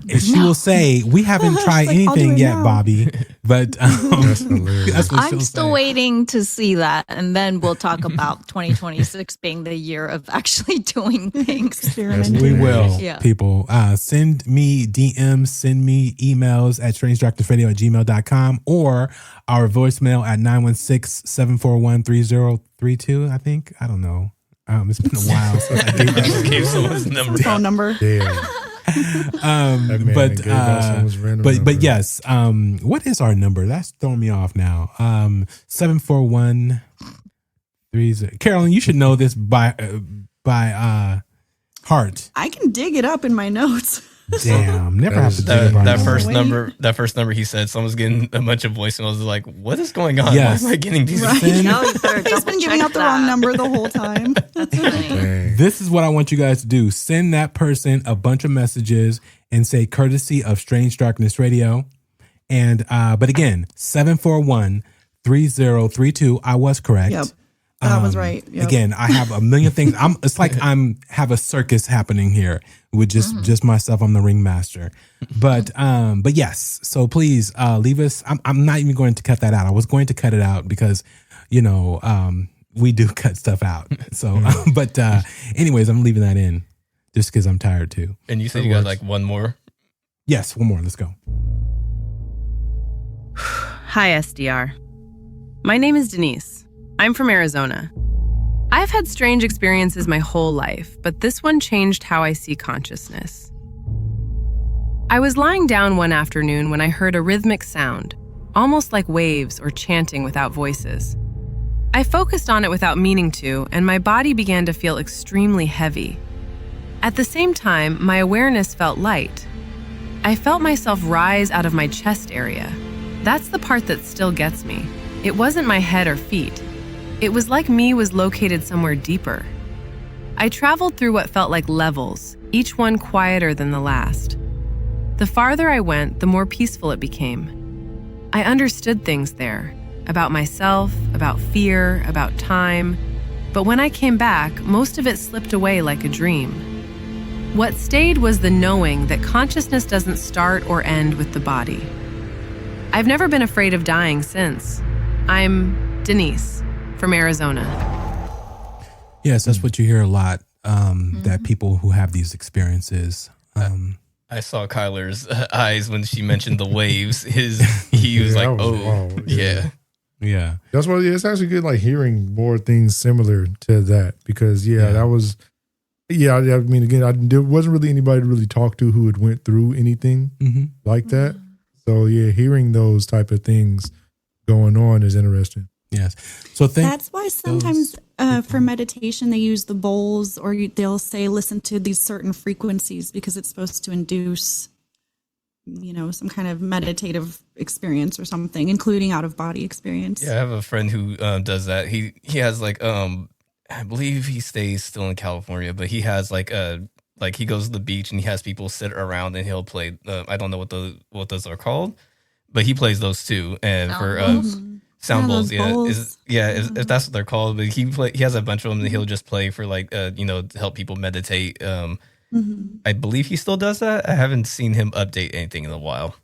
and she will say, we haven't tried anything yet, Bobby. But that's what I'm still waiting to see that. And then we'll talk about 2026 being the year of actually doing things. We will, people. Send me DMs, send me emails at strangedarknessradio@gmail.com or our voicemail at 916-741-3032, I think. I don't know. It's been a while since I gave someone's number. Phone number. Yeah. But yes. What is our number? That's throwing me off now. 741-30. Carolyn, you should know this by heart. I can dig it up in my notes. Damn, never have to that first number. That first number he said, someone's getting a bunch of voicemails. Like, what is going on? Yes. Why am I getting these? Right. He's been giving out the wrong number the whole time. That's funny. This is what I want you guys to do. Send that person a bunch of messages and say courtesy of Strange Darkness Radio. And but again, 741-3032. I was correct. Yep. That was right. Yep. Again, I have a million things. It's like have a circus happening here with just myself. I'm the ringmaster. But yes. So please leave us. I'm not even going to cut that out. I was going to cut it out because, we do cut stuff out. So, but anyways, I'm leaving that in just because I'm tired too. And you said you got like one more? Yes, one more. Let's go. Hi, SDR. My name is Denise. I'm from Arizona. I've had strange experiences my whole life, but this one changed how I see consciousness. I was lying down one afternoon when I heard a rhythmic sound, almost like waves or chanting without voices. I focused on it without meaning to, and my body began to feel extremely heavy. At the same time, my awareness felt light. I felt myself rise out of my chest area. That's the part that still gets me. It wasn't my head or feet. It was like me was located somewhere deeper. I traveled through what felt like levels, each one quieter than the last. The farther I went, the more peaceful it became. I understood things there, about myself, about fear, about time. But when I came back, most of it slipped away like a dream. What stayed was the knowing that consciousness doesn't start or end with the body. I've never been afraid of dying since. I'm Denise from Arizona. Yes, that's what you hear a lot, that people who have these experiences. I saw Kyler's eyes when she mentioned the waves. He was like, "Oh, yeah." Yeah. That's why it's actually good, like hearing more things similar to that, because that was, I mean, again, there wasn't really anybody to really talk to who had went through anything like that. So hearing those type of things going on is interesting. Yes. So that's why sometimes for meditation they use the bowls, or they'll say listen to these certain frequencies because it's supposed to induce, some kind of meditative experience or something, including out of body experience. Yeah, I have a friend who does that. He has like I believe he stays still in California, but he has like he goes to the beach and he has people sit around and he'll play. I don't know what those are called, but he plays those too. And sound bowls, if that's what they're called. But he has a bunch of them that he'll just play for to help people meditate. I believe he still does that. I haven't seen him update anything in a while.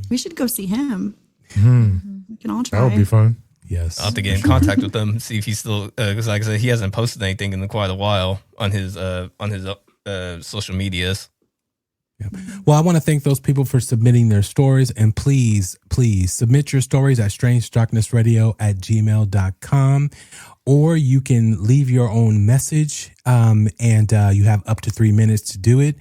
We should go see him. We can all try. That would be fun. Yes. I'll have to get in contact with him, see if he's still, because like I said, he hasn't posted anything in quite a while on his social medias. Yeah. Well, I want to thank those people for submitting their stories, and please submit your stories at strangedarknessradio@gmail.com, or you can leave your own message, and you have up to 3 minutes to do it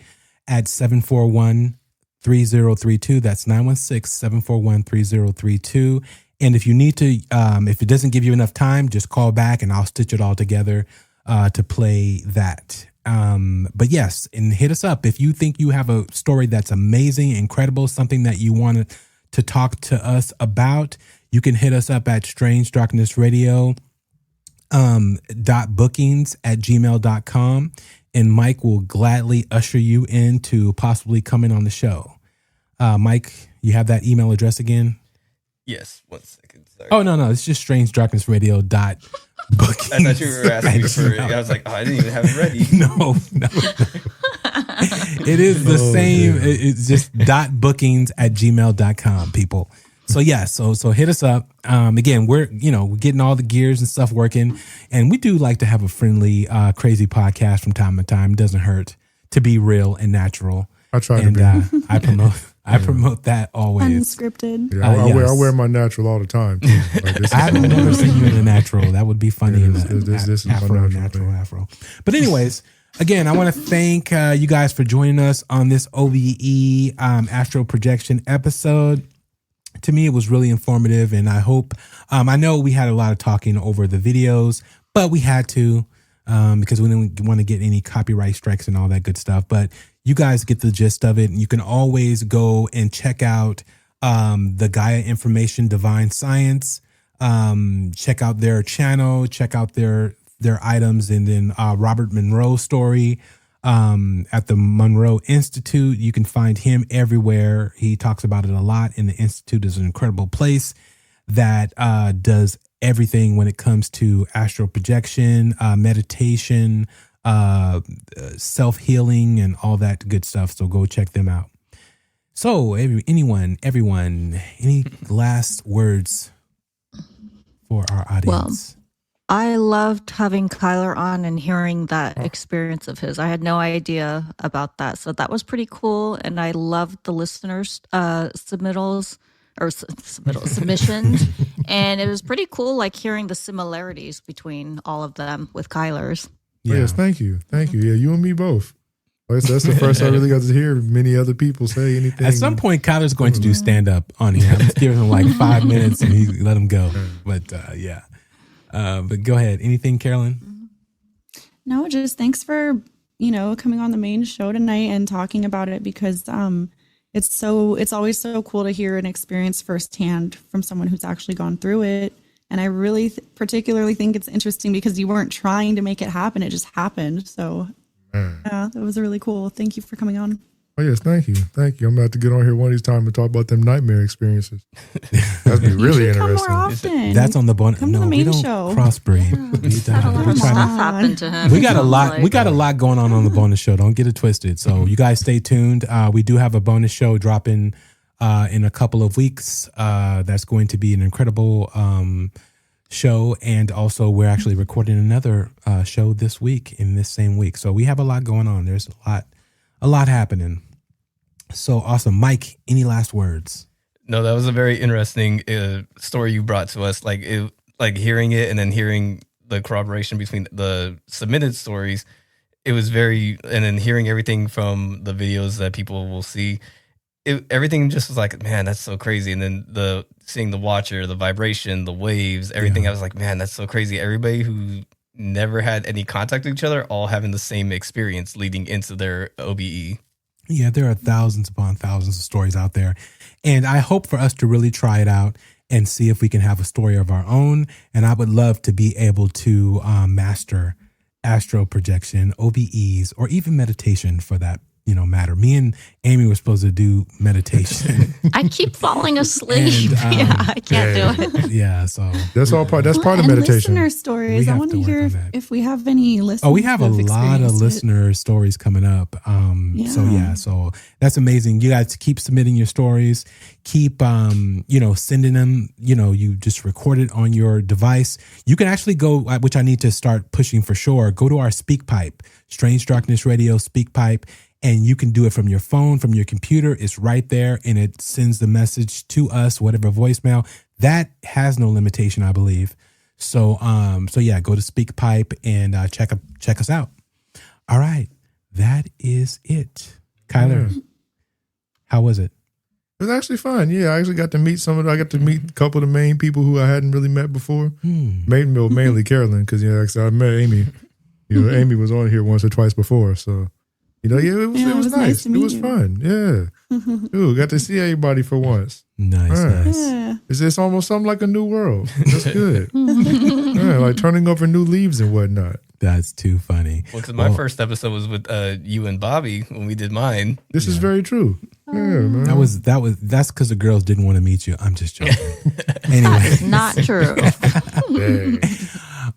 at 741-3032. That's 916-741-3032. And if you need to, if it doesn't give you enough time, just call back and I'll stitch it all together to play that. But yes, and hit us up if you think you have a story that's amazing, incredible, something that you want to talk to us about. You can hit us up at strangedarknessradio.bookings@gmail.com, and Mike will gladly usher you into possibly coming on the show. Mike, you have that email address again? Yes. 1 second. Sorry. Oh, no. It's just strangedarknessradio.bookings. I thought you were asking me for it. I was like, I didn't even have it ready. No. It is the same. Yeah. It's just .bookings@gmail.com, people. So yeah, so hit us up. Again, we're getting all the gears and stuff working, and we do like to have a friendly, crazy podcast from time to time. It doesn't hurt to be real and natural. I try to be. I promote that always. Unscripted. Yeah, I wear my natural all the time. Too. Like, I've never seen you in a natural. That would be funny in this is afro, natural. But anyways, again, I want to thank you guys for joining us on this OVE Astral Projection episode. To me, it was really informative, and I hope, I know we had a lot of talking over the videos, but we had to, because we didn't want to get any copyright strikes and all that good stuff. But you guys get the gist of it, and you can always go and check out the Gaia Information Divine Science. Check out their channel, check out their items, and then Robert Monroe story at the Monroe Institute. You can find him everywhere. He talks about it a lot, and the Institute is an incredible place that does everything when it comes to astral projection, meditation, self-healing, and all that good stuff. So go check them out. So everyone, any last words for our audience? Well, I loved having Kyler on and hearing that experience of his. I had no idea about that. So that was pretty cool. And I loved the listeners' submissions. And it was pretty cool, like hearing the similarities between all of them with Kyler's. Yeah. Yes, thank you. Yeah, you and me both. That's the first I really got to hear many other people say anything. At some point, Kyler's going to do stand-up on here. I'm just giving him like 5 minutes and he let him go. But yeah. But go ahead. Anything, Carolyn? No, just thanks for, coming on the main show tonight and talking about it, because it's always so cool to hear an experience firsthand from someone who's actually gone through it. And I really particularly think it's interesting because you weren't trying to make it happen. It just happened. So yeah, that was really cool. Thank you for coming on. Oh, yes. Thank you. I'm about to get on here one of these times and talk about them nightmare experiences. That'd be really interesting. Come more often. That's on the bonus. Come to the main show. Crossbreed. We got a lot going on the bonus show. Don't get it twisted. So you guys stay tuned. We do have a bonus show dropping in a couple of weeks. That's going to be an incredible show. And also we're actually recording another show this week in this same week. So we have a lot going on. There's a lot happening. So awesome. Mike, any last words? No, that was a very interesting story you brought to us. Like hearing it and then hearing the corroboration between the submitted stories. It was and then hearing everything from the videos that people will see. Everything just was like, man, that's so crazy. And then seeing the watcher, the vibration, the waves, everything. Yeah. I was like, man, that's so crazy. Everybody who never had any contact with each other, all having the same experience leading into their OBE. Yeah, there are thousands upon thousands of stories out there. And I hope for us to really try it out and see if we can have a story of our own. And I would love to be able to master astral projection, OBEs, or even meditation for that matter. Me and Amy were supposed to do meditation. I keep falling asleep. And, I can't do it. Yeah, so that's all part. That's part of meditation. Listener stories. I want to hear if we have any listeners. Oh, we have a lot of listener stories coming up. So that's amazing. You guys keep submitting your stories. Keep sending them. You just record it on your device. You can actually go, which I need to start pushing for sure. Go to our SpeakPipe, Strange Darkness Radio SpeakPipe. And you can do it from your phone, from your computer. It's right there, and it sends the message to us, whatever voicemail. That has no limitation, I believe. So yeah, go to SpeakPipe and check us out. All right, that is it. Kyler, how was it? It was actually fun. Yeah, I actually got to meet I got to meet a couple of the main people who I hadn't really met before. Mainly Carolyn, because I met Amy. Amy was on here once or twice before, so. It was nice. It was fun. Yeah. Ooh, got to see everybody for once. Nice. Yeah. It's almost something like a new world. That's good. Like turning over new leaves and whatnot. That's too funny. Well, because my first episode was with you and Bobby when we did mine. This is very true. Yeah, man. That's because the girls didn't want to meet you. I'm just joking. Anyway. Not true.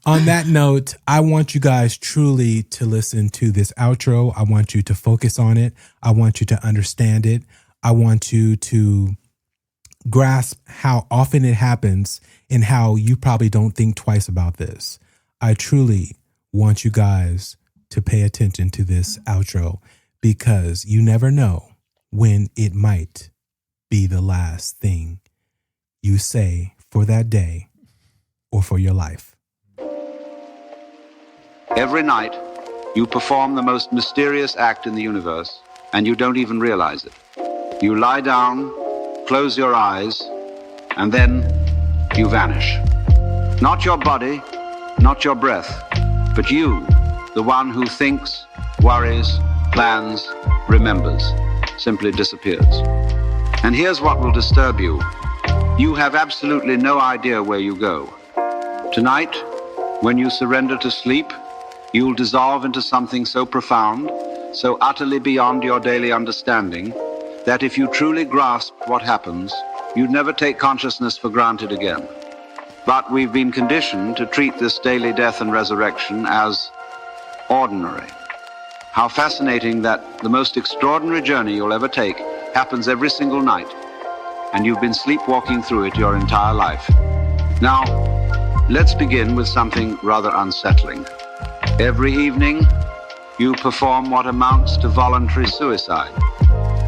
On that note, I want you guys truly to listen to this outro. I want you to focus on it. I want you to understand it. I want you to grasp how often it happens and how you probably don't think twice about this. I truly want you guys to pay attention to this outro because you never know when it might be the last thing you say for that day or for your life. Every night, you perform the most mysterious act in the universe, and you don't even realize it. You lie down, close your eyes, and then you vanish. Not your body, not your breath, but you, the one who thinks, worries, plans, remembers, simply disappears. And here's what will disturb you. You have absolutely no idea where you go. Tonight, when you surrender to sleep, you'll dissolve into something so profound, so utterly beyond your daily understanding, that if you truly grasp what happens, you'd never take consciousness for granted again. But we've been conditioned to treat this daily death and resurrection as ordinary. How fascinating that the most extraordinary journey you'll ever take happens every single night, and you've been sleepwalking through it your entire life. Now, let's begin with something rather unsettling. Every evening, you perform what amounts to voluntary suicide.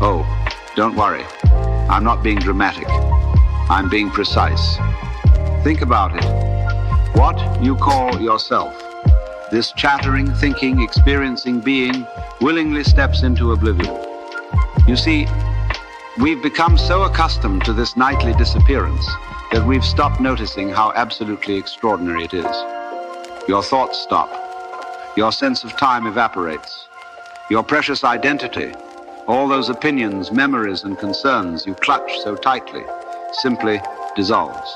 Oh, don't worry. I'm not being dramatic. I'm being precise. Think about it. What you call yourself, this chattering, thinking, experiencing being, willingly steps into oblivion. You see, we've become so accustomed to this nightly disappearance that we've stopped noticing how absolutely extraordinary it is. Your thoughts stop. Your sense of time evaporates. Your precious identity, all those opinions, memories, and concerns you clutch so tightly, simply dissolves.